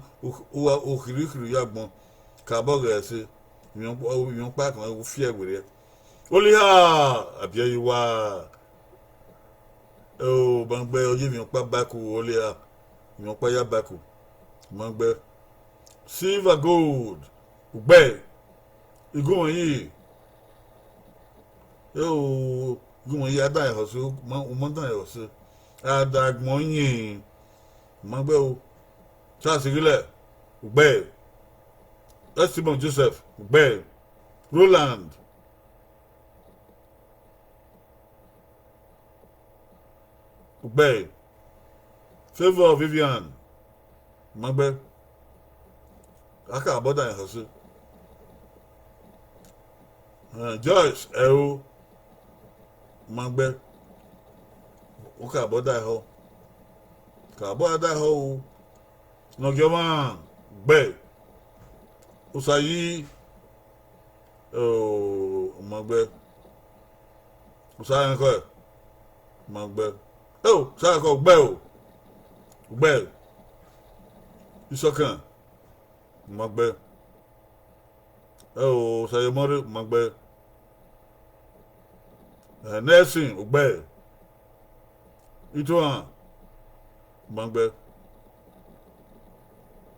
òkìrìkìrì yàgbọ́n kàbọ̀ rẹ̀ ṣe ìyọ̀n pa kan ó fi ẹ̀wẹ̀ rẹ̀ ó lè hà àbíyẹ́ yìí wá gbọ̀ngbẹ́ oyé mi pa báàkù ó lè hà ìyọ̀n pa yá báàkù gbọ̀ngbẹ́ silver gold ọgbẹ́ igun wọ̀nyí igun wọ̀nyí adá ẹ̀họ́ sí ọmọ dá ẹ̀họ́ sí àdàgbọ̀n yìí gbọ̀ngbẹ́ o Charles Rilẹ̀ ọgbẹ́ Simon Joseph ọgbẹ́ Roland ọgbẹ́ Favour Vivian gbọ̀ngbẹ́ aka abọ́dà ẹ̀họ́ sí Joyce ẹ̀rọ gbọ̀ngbẹ́ ó kà abọ́dà ẹ̀họ́ o Nọ̀gẹ́mà gbẹ́ Osayi gbọ̀ngbẹ́ Osayi ẹ̀kọ́ ẹ̀ gbọ̀ngbẹ́ Osayi ẹ̀kọ́ gbẹ́ Ìṣọ̀kan gbọ̀ngbẹ́ Osayi mọ́rí gbọ̀ngbẹ́ Nelson ọgbẹ́ Itohan gbọ̀ngbẹ́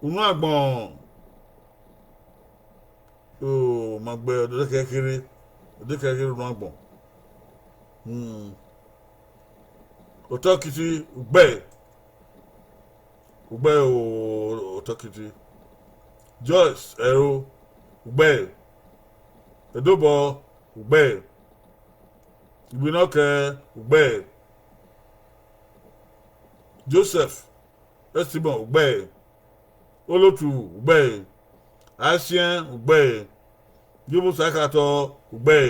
Unu àgbọ̀n gbọ̀ngbẹ́ ọdún kékeré Unu àgbọ̀n Ọ̀tọ́kìtì ọgbẹ́ Ọ̀tọ́kìtì Joyce ẹ̀rọ ọgbẹ́ Ẹ̀dọ́bọ̀ ọgbẹ́ Ìgbìnàkẹ́ ọgbẹ́ Joseph Estimon ọgbẹ́ Olótù ọgbẹ́ Asien ọgbẹ́ Yóò Sàkàtọ̀ ọgbẹ́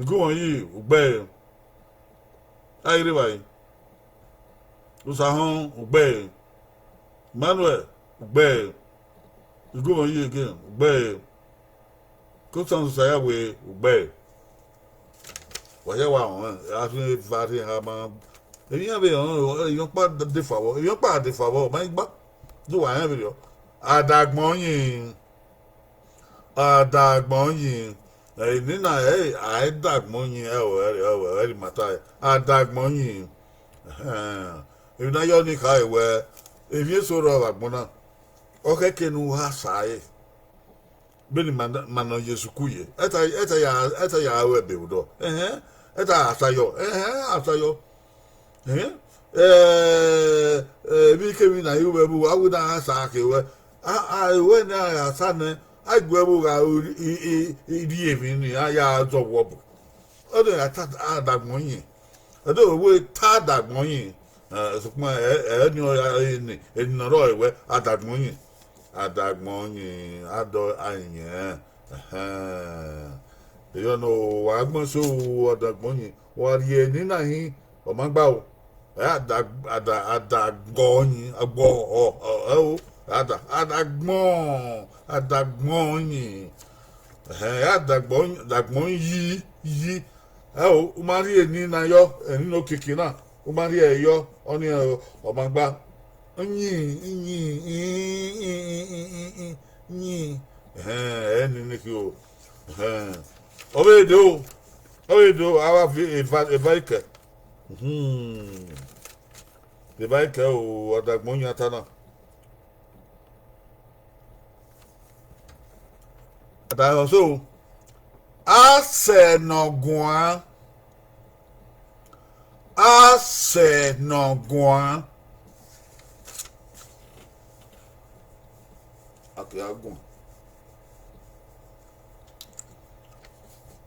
igun wọ̀nyí ọgbẹ́ ayélujára Osahon ọgbẹ́ Emmanuel ọgbẹ́ igun wọ̀nyí again ọgbẹ́ Constance Osayawe ọgbẹ́ wọ́n wà wọ́n àfihàn ìfàdí àmà èyí yẹn bẹ̀rẹ̀ èyàn pa àdìfàwọ̀ máa ń gbá tó wà yẹn bẹ̀rẹ̀ àdàgbọ̀n yìí nínú àìdàgbọ̀n yìí ẹ̀rì màtá àdàgbọ̀n yìí èmi náà yọ ní ká ìwẹ̀ èmi èso rọ̀ àgbọ̀n náà ọ̀kẹ́kẹ́ nu wá sáyé bẹ́ẹ̀ni mànà yẹsù kú yẹ ẹ̀tẹ̀ yà áwọ̀ ẹ̀bẹ̀ wùdọ̀ ẹ̀tẹ̀ àṣàyọ̀ bí kémi náà yóò bẹ̀ bú awúdà sáàkì wẹ̀ when I son, I go evening, I yards of wobble. Other I thought that money. I don't wait tired that money. My in the roy where at that money. At that money, I do you don't know, I'm going so that money. What ye nina he, or my bow. At that going, a go, at that money. At that money, ye. Oh, Maria Nina yo, and no kicking up. Maria yo, on your or my back. Nico. Oh, do. I have a biker. The biker or that Moniatana. But I also. I said no guan. I said no guan. Okay, I'll go.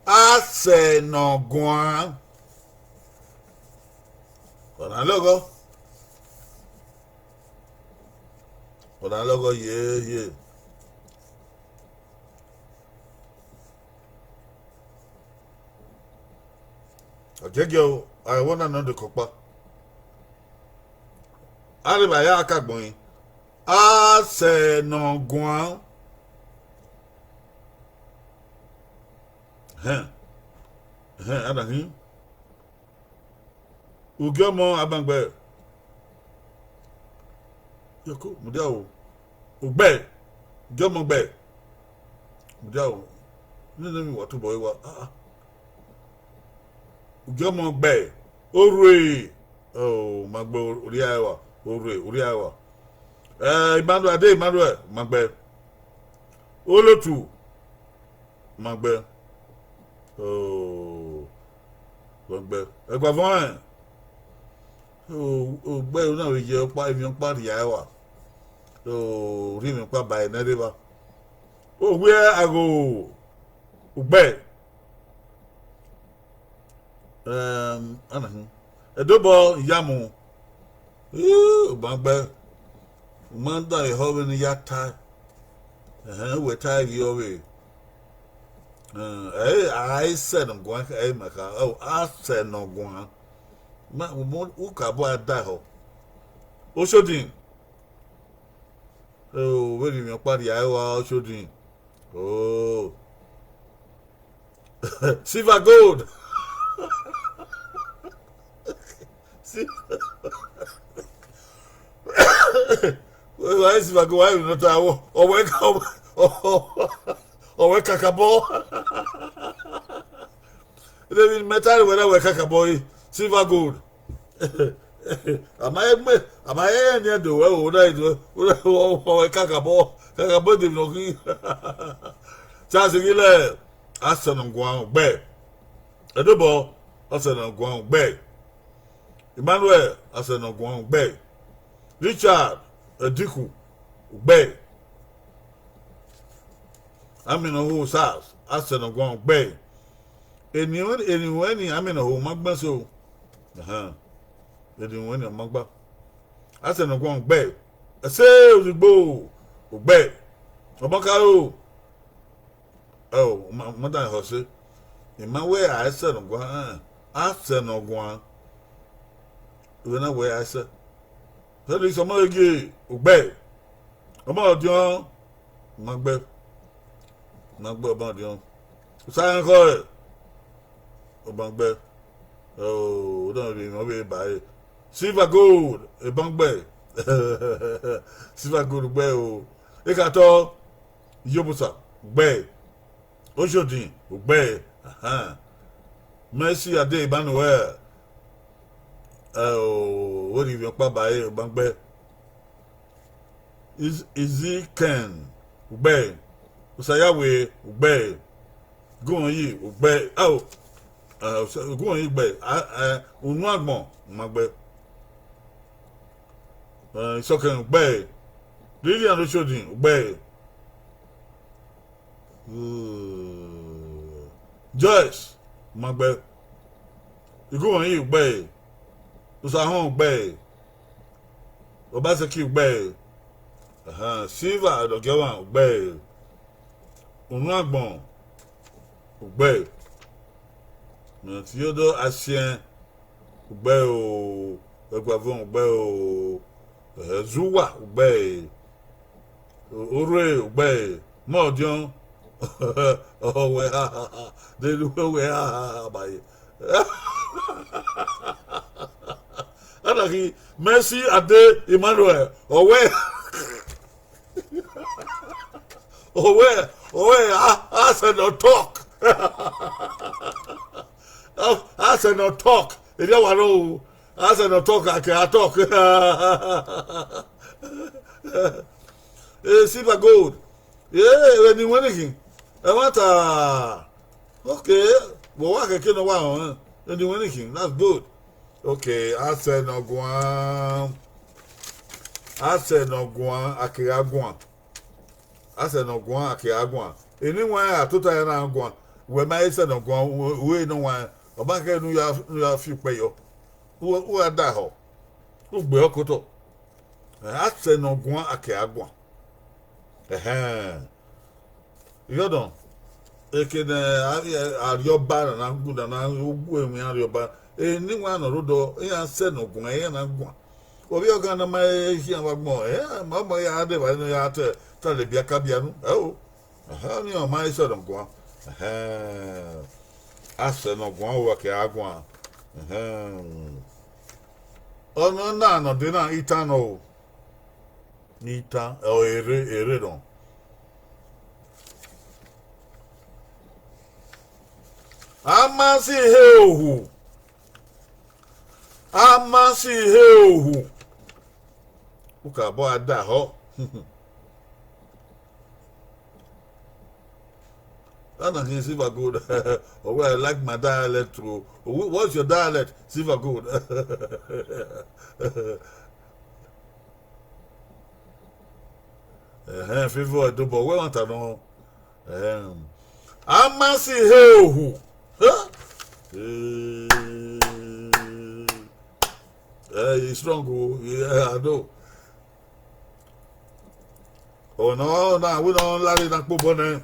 I said no guan. But I logo. Yeah. Okay, yo, I want to know the copper. I live by Yaka. I say no guan. I don't know. Ugomo abangbe. Yoko, Mudiao. Ugbe. Jomo be. Mudiao. You know me what to boy. Ugomo be. Ore. Oh, Magbo Uriawa. Uriawa. Emmanuel, Magbe. Olotu. Magbe. Oh, Magbe. Egbavon. Oh, Be na we je pa emi pa riawa. Oh, ri mi pa by na river. Oh, where I go. Ugbe. Anahu. Edobo yamu. Magbe. Manda e hobe ni yata. We tie you away. I said I'm going to make I said no going. Uka boy daho. Oshodin. Oh, where you party? I was Oshodin. Oh, silver gold. Why is silver gold? I will not or wake up. Or we kakabo. They will metal when I work kakabo. Silver gold. Am I near the well? Would I do? Or kakabo? Kakabo did not. Charles Giller. Aston Guang Bay. A double. Aston Guang Bay. Emmanuel. Aston Guang Bay. Richard. A Diku. Bay. I'm in a whole house. I said I'm going back. Anyone, I'm in a whole magba so. Anyone, a magba. I said I'm going back. I say, the bow. Back. Obakaro. Oh, Madame Hosse. In my way, I said I'm going. I said I'm going. When I way, I said, that is a mother gay. Back. About John. Magba. Magbe about you. Silent call. Magbe. Oh, don't be no way by silver gold. A bangbe. Silver gold be o. Ekato. Yobusa. Be. Oshodin. Be. Mercy Ade Emmanuel. Oh, what if you pa by bangbe? Is he Ken? Be. Usayawe ugbe go on yi ugbe go on yi ugbe unu agbon magbe isoken ugbe Lillian Oshodi ugbe. Joyce magbe. Igu wọ̀nyí ugbe. Usahun ugbe. Obaseki ugbe. Silva Adogewan ugbe. Onuagbon ugbe. Theodore Asien ugbe o. Egbavon ugbe o. Zuwa ugbe. Ore ugbe. Modion. Oh we ha. They do we ha by. Anaki Mercy Ade Emmanuel. Oh we. I said no talk. I said no talk. If you want to, I said no talk. I can't talk. Silver gold. Yeah, when you winning, I want okay. But what I can't know when you winning, that's good. Okay, I said no guan. I said no guan. I can't guan. I said no guan. I can't guan. Anyone I told you na guan. When I said no guan, we no one. Obaka nu ya fi pe yo. Who ada ho? Who gbe okoto? I said no guan. I can't guan. You don't. Ekene arioba na nguda na ugwu emi arioba. Anyone no rodo. Ya said no guan. Ya na guan. Obi oga na mai hi anwagbon. Mama ya ade ba no ya te. Tale bia kabia no. Ni o mai said no guan. Ase no guan wo ke agwan. Ono na no de na ita no. Nita o ere don. Amasi heohu. Amasi heohu. Uka bo ada ho. I can Silver Gold. Oh, well, I like my dialect too. What's your dialect? Silver Gold. Favor double. We want to know. Amasi heohu. He's strong. Yeah, I know. Oh no, we don't let it up on.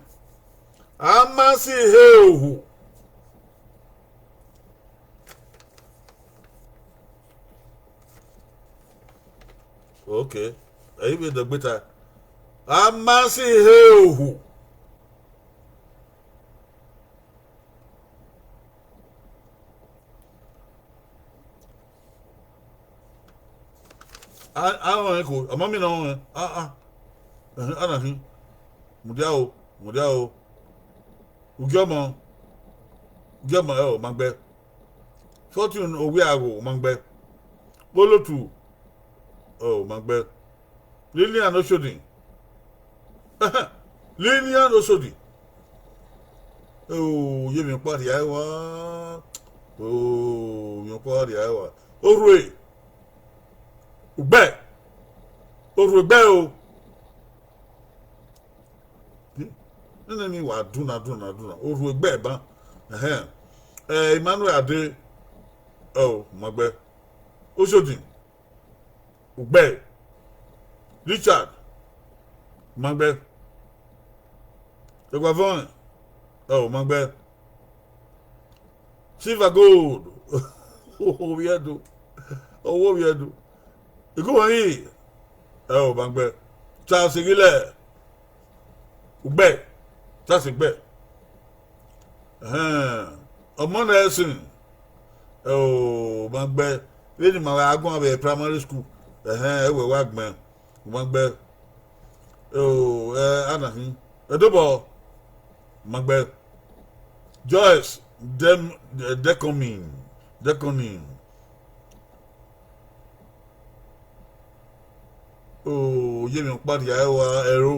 Amasi heohu. Okay. Are you the better? Amasi heohu. I don't know. A mommy no. Anahi. Mudiao. Ugama magbe. Fortune owiago magbe. Bolotu magbe. Lillian Oshodi. Lillian Oshodi. Yemi party aiwa. Yo party aiwa. Orwe. Ugbe o. Nani wa duna. Oru egbe ba. Emmanuel Ade. Magbe. Oshodi. Ugbe. Richard. Magbe. Egbavon. Magbe. Silver Gold. Owó biedu. Igu wọ̀nyí. Magbe. Charles Igile. Ugbe. That's a bet. Ọmọ na ẹsìn. Magbe. Lẹ́yìn ma agbọ́n abẹ primary school. Ẹwẹ̀ wá gbẹ̀. Magbe. Anahin. Edobo. Magbe. Joyce. Deconin. Yẹ́mi pàdé àyẹ̀wò ẹ̀rọ.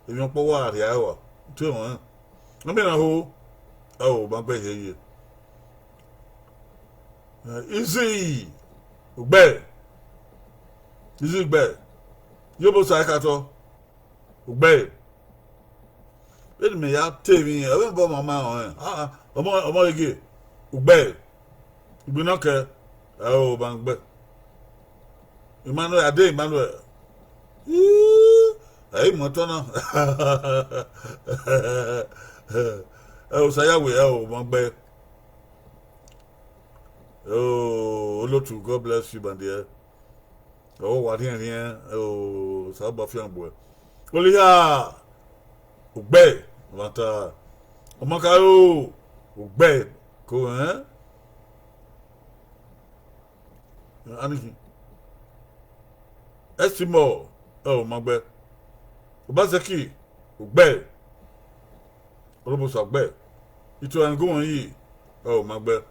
Èmi pọ̀ wá àdé àyẹ̀wò. Tí wọ́n. I mean, Magbe here. Easy. Ugbe. Yobo Saikato. ugbe edi me ya tevi e bo mama on omo ege ugbe igbinoke o bangbe Emmanuel ade Emmanuel ai moto na o saya we o bangbe Olotu, God bless you, bandier. Oh, what here? Oh, Sabafian boy. Olia, Ugbe, Vata, Omakao, Ugbe, go, eh? Aniki. Estimo, oh, Magbe. Obazaki, Ugbe, Robus Ugbe. It will go on ye, oh, Magbe.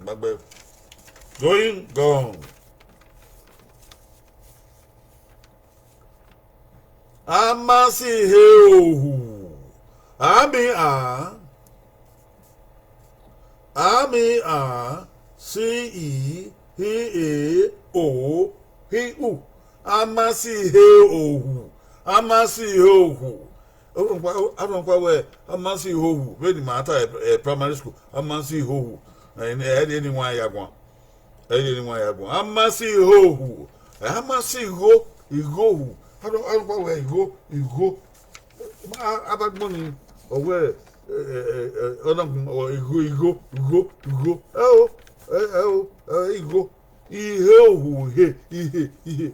Magbe. Going, gone. Amasi heu. Ami a. C he o he u. Amasi heu. Amasi heu. I don't quite where Amasi heu. Very matter primary school. Amasi heu. And anyone yagwan. Anyone yagwan. Amasi heu. Amasi ho. Igo. I don't know where you go. About money or where or you go. You go. He.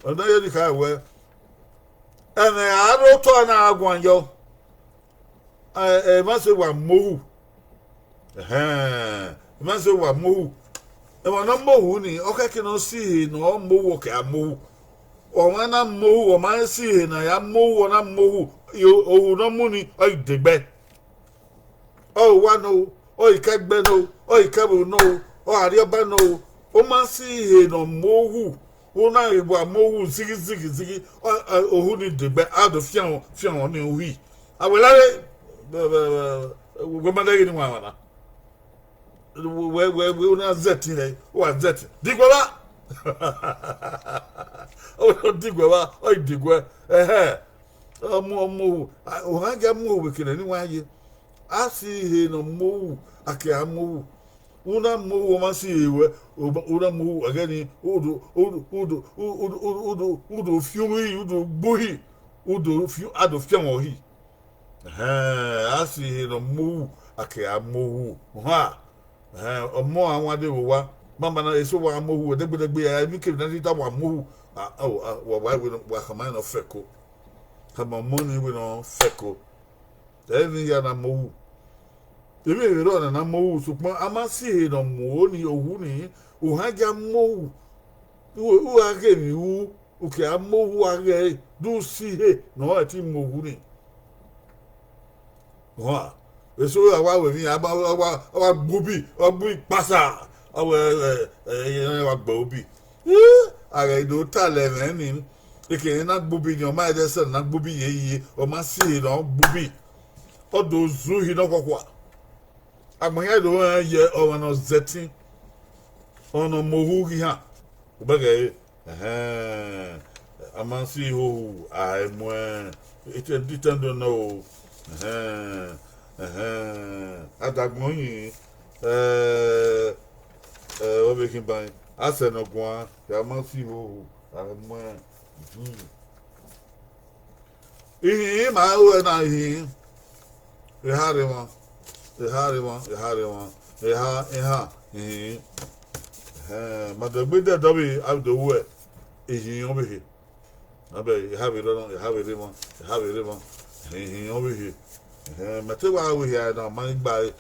And then you can wear. And I don't turn out one yo. I must say one move. Must say one move. And one number who okay cannot see no move okay move. Ọ̀wọ́n mọ́wú ọ̀ma ń sí ìhìnà ya mọ́wú ọ̀nà mọ́wú òhun náà mú ni ọ̀ ìdìgbẹ́ ọ̀ ìwà náà ọ̀ ìkẹgbẹ́ náà ọ̀ ìkẹbù náà ọ̀ àríọ́bá náà ó máa ń sí ìhìnà mọ́wú ó náà ìbò àmọ́wú zigizigi òhun ni ìdìgbẹ́ àdó fíàwọn ní òhì àwòlárẹ̀ gbọmọdéyìn ni wọn àwọn náà wẹ́ẹ́ ó náà zẹ̀tì rẹ̀ ó wà zẹ̀tì dìgbọ́lá. Oh, digwa, oh, digwa, mo, I get move, can anyone ye? I see him no move, I can't move. Una move, I see you, Una move again, Udo, Fury, Udo, Buhi, Udo, few out of young or he. I see him no move, I can't move. Ha, or more, I want to do Mama na eso wa mohu de gbe ya mi ke na dita wa mohu why we come on feko come on money we no feko any ya na mohu ebe ro na mohu so pon amasi no mo ni ohu ni o haja mohu u age ni u ke amohu age do si he no ati mohu ni wa eso wa we ni aba gbobi ogbu pasa awa gba obi ara ido tale ni eke na gbobi ni o ma de se na gbobi yeye o ma si no gbobi odo zu hi no kokwa agbonya do ye o no zeti ono mohu hi ha obege amansi ho ai mo it didn't know adagmoyin what making by I said no one, there must see who I'm one. My word, I hear. The hardy one, but the bit that W out the way is in over here. I bet you have it on, you have it on, over here. Matewa we had no money by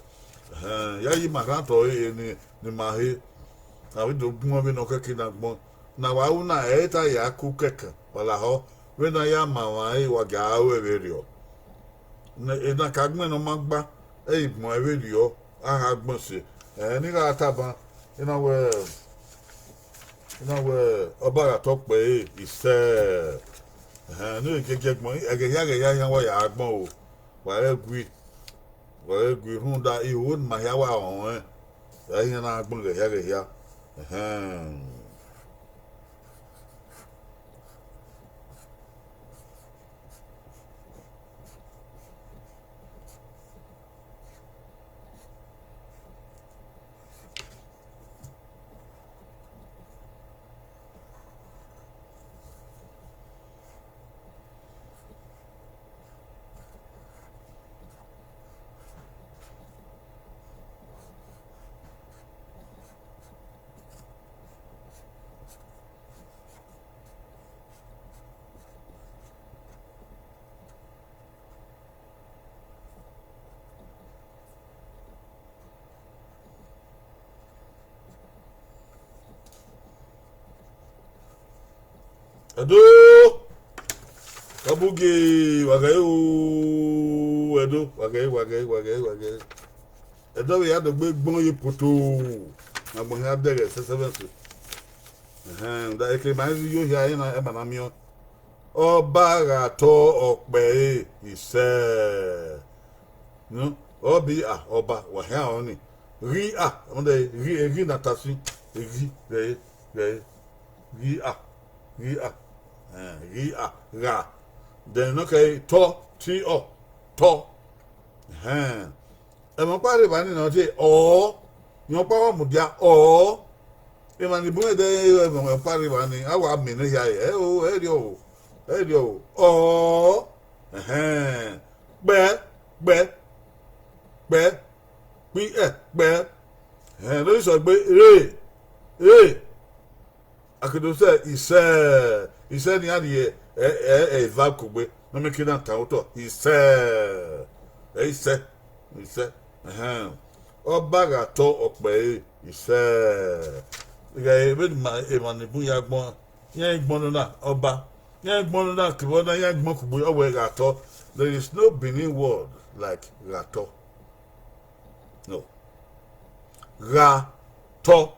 Yayi Makanto in Mahi. I will do more no cooking at one. Now I will not eat a yaku keka, while I hope when I am my way, what gawe video. In a cagman of Magba, my video, I have mercy. And in a taba, about a talk by is said. No, you can get money. I can hear a young way I know. Well, agree, who that you wouldn't my hair on, I ain't not going to hear it here. Edo Kabugi Wagayo Edo Wagay. Edo we had a big boy poto. I'm going to have there 7. That reminds you here in Emanamio. Oba to okbe he said. No, Obi Oba Wahia only. Ri on the Ri Natasi. Ri Ra. Then okay, to. E mo pare ba ni na je o. Yo pa wa mudia o. E ma ni bu de mo pare ba ni awa mi ni ya e o e dio. O. Be. Be. Lo so gbe re. Akedo say he said ni ade va kugbe no me kina ta oto he said Oba ga to okpe he said e be ma e ma ni bu ya gbon yan gbon na oba yan gbon na kibo na yan gbon kugbe owe ga to. There is no Benin word like rato. No. Rato.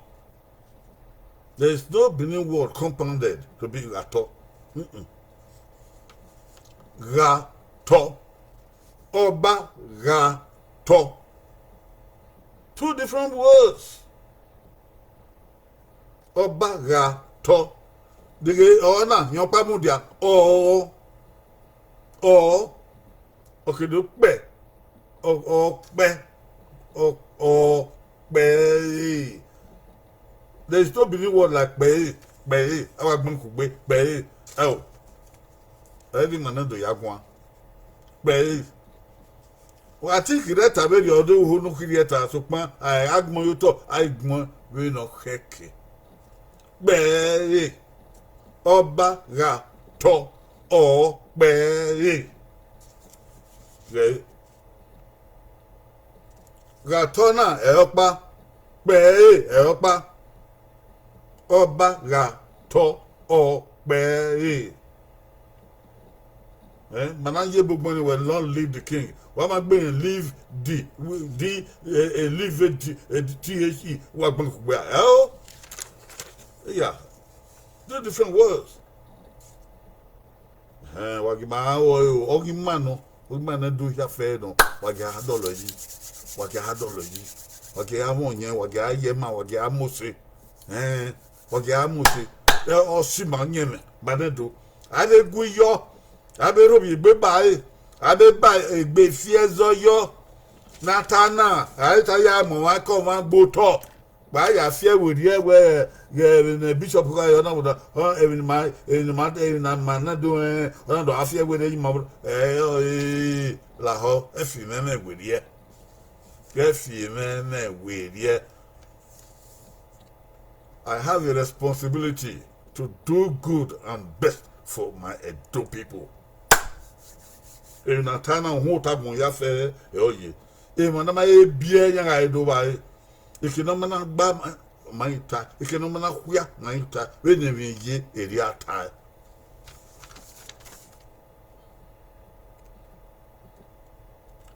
There is no Benin word compounded to be rato. Rato. Oba rato. 2 different words. Oba rato. Dige ona nyopa mudia o okay do pe o pe. There is no Benin word like be. Awa gbon ku be. Oh. Every man do yagwan. Be. Well, I think that I very other who no create so pan I agbon yo to I gbon we no keke. Be. Oba ra to o be. Ratona eopa be eopa. Oba ra to o be. Mananje Bugmani will not leave the king. Why am I going to leave leave THE? Oh, yeah, 2 different words. Wagima Ogimano, Ogimana do ya fair no, Wagahadology, Wagamonia, Wagayema, Wagamose, Wagamose, or Simanian, Banedo. I did go yo. Abe robi be bae abe be fiezo yo natana aita ya mo wa ko ma gboto ba ya fie wori e we na bishop ka yo na wo even na na do na do afie we na ma la ho e fi me na wori e I have a responsibility to do good and best for my Edo people. Na tana ho tabon ya fe oye mana ma e bia yan Edo ba ikino mana gba maita ikino mana kuya maita we ne ye eri ata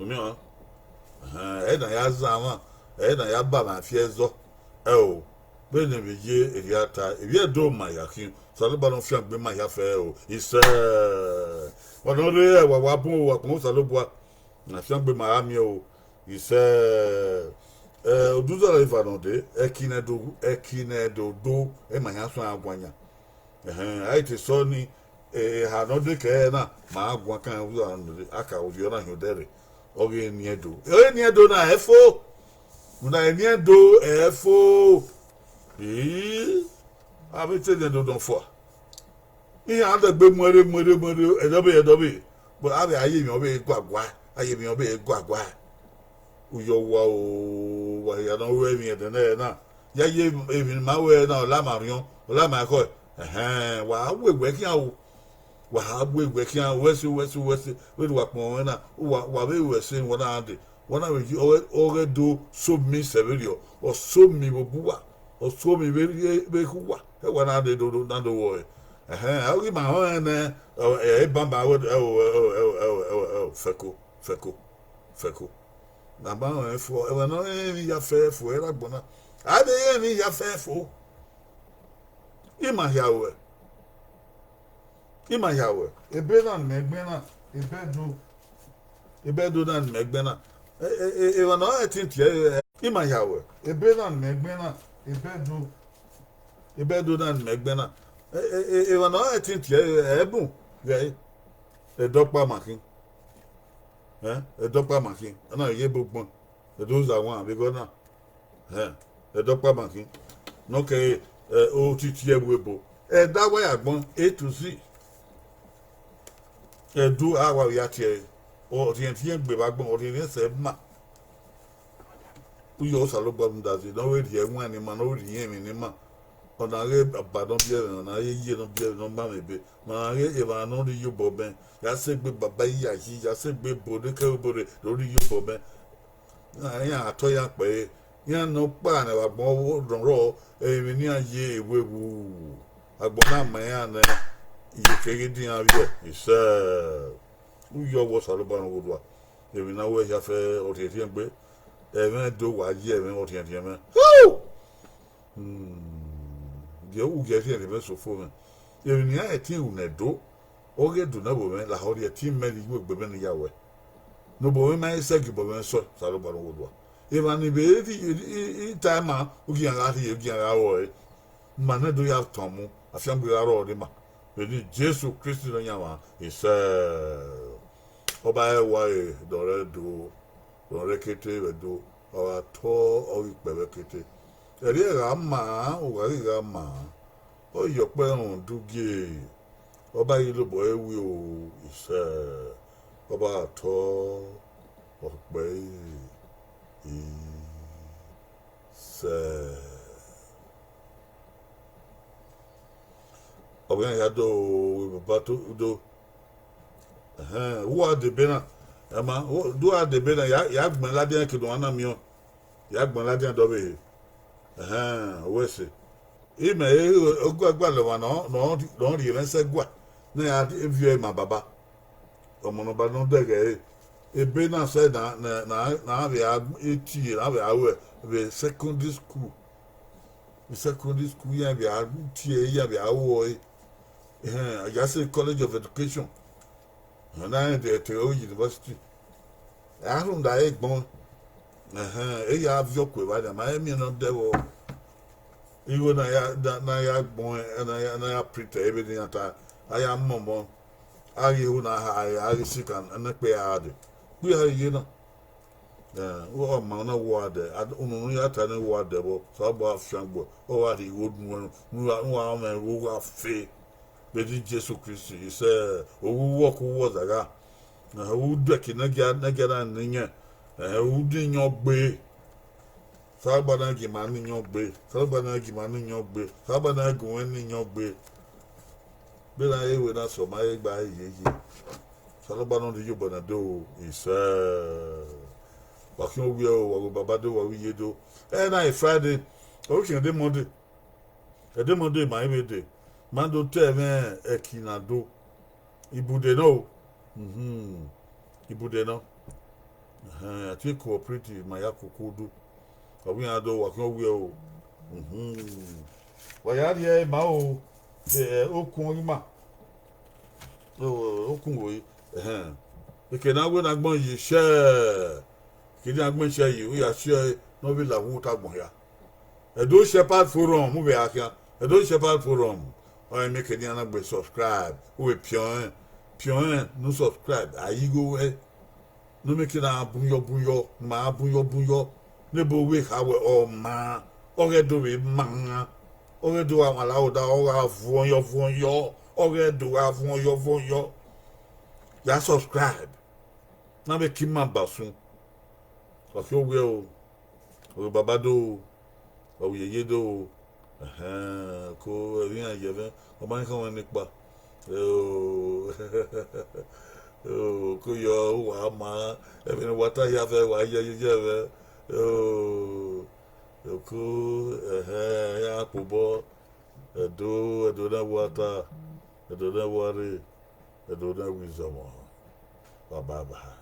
na ya zama na ya ba ma fiezo we ne ye eri ata e do ma yakin so le ba no fian gbe ma ya fe ise Onore wa pon salobua na fiangbe Miami he said oduza la ifanode ekinedo do e manya so agwanya ai te so ni ha no de ke na ma agwa kan u aka ojo na hodere oge niedo na efo na niedo efo abete niedo don fo ihe adagbe mwere edobe but abi aye mi obe gwagwa uyo wa ya no we mi de na ya ye emi ma we na ola ma ko wa agwegwe ki awo wesi we do apon na wa be wesi wona ade wona we o do so mi severio o so mi bobuwa o so mi be kuwa e wona ade do na do wo I'll give my own a bamba would feco. Naba for ever no any ya fair for a bona. I dey any ya fair for. Ima Yahweh. Ima Yahweh. A bedan megbena, a bedu than megbena. Even I think Ima Yahweh. A bedan megbena, a bedu than megbena. Even I think Ebu, a doctor marking. A doctor marking. And I gave book one. Those are one because now. A doctor marking. No, okay. OTT Webo. That way I want A to Z. Do our yati or the NTM Bagbon or the NSM. We also look at that. You know, here one in man over the aim in him. On a rib about don't be on a year of beer no mammy. My if I know the you boben. That's a bit babaya. He just said, Big body, body, don't you boben. I told you, pay. Ya no pa na agbo don ro emi ni aye ewewu agbo na maya na iye kegedin abio ise uyo wo saloban wodwa emi na we ya fe otietie gbe emi do wa ye emi otietie me dia u ge tie be so fo me emi ni ati u na do oge do na bo me la ho dia ti me ni gbe me ni yawe no bo me mai se gi bo me so saloban wodwa even if it time ugi angati ugi angawo mana do ya tomu afiam bi aro de ma be Jesus Christ no nyama is oba wa do re do kete we do o to o ipe kete eri ga ma o ga ma o yo pe run dugie oba yi lo bo ewi o is oba to o pe Oben ya do bato do wo de bena ama do a de bena ya gbon la den ke do ana mi o ya gbon la den do be we se e me ogba le wa no ri ren se gwa na ya vie ma baba omo no ba no de ge ebe na say na be eti na be awe be secondary school ya be eti ya be awo I just say College of Education na the Teo University I don't die bon ya avio kwe ba da ma emi no de wo iwo na ya bon na ya print everything ata aya mommo ayi hu na ha ayi sikan na pe ade we are you know wo ma na wo ade unu ya ta na wo ade bo so bo afshango o wa ri wo nu wa ma wo afi be di Jesus Christ is owu wo ko wo daga na wo do ki na ga na nya wo di nyo gbe so ba na gi ma ni nyo gbe so ba na gi ma ni nyo gbe so ba na gun ni nyo gbe be na e we na so ma e gba ye Salobano de Yubana do is Wakin Wio or Babado or Yedo. And I Friday, okay, a demode, my day. Mando teme ekinado. Ibudeno. Ibudeno. I think cooperative, my Yakudu. We are do Wakin Wio. Wayadi Mao, the Okunma. Oh, Okunwe. Eke na gbe na gbon yi share kidi agbon share yi we are share no be la wu ta gbon ya Edo Shepherd Forum mu be akia Edo Shepherd Forum o make ni na gbe subscribe we pion no subscribe ayigo we no make na bunyo ma bunyo nebo we ha we o ma o do we ma o do amala o da o ga vuonyo o do ga vuonyo ya subscribe na be kimma basun o fi owe o babado o yeyedo ko ri ayeve o ma nkan won nipa ko yo wa ma e be wata ya fe wa ye ko ya pobo Edo na water, edo na worry, edo na wisdom. Baba.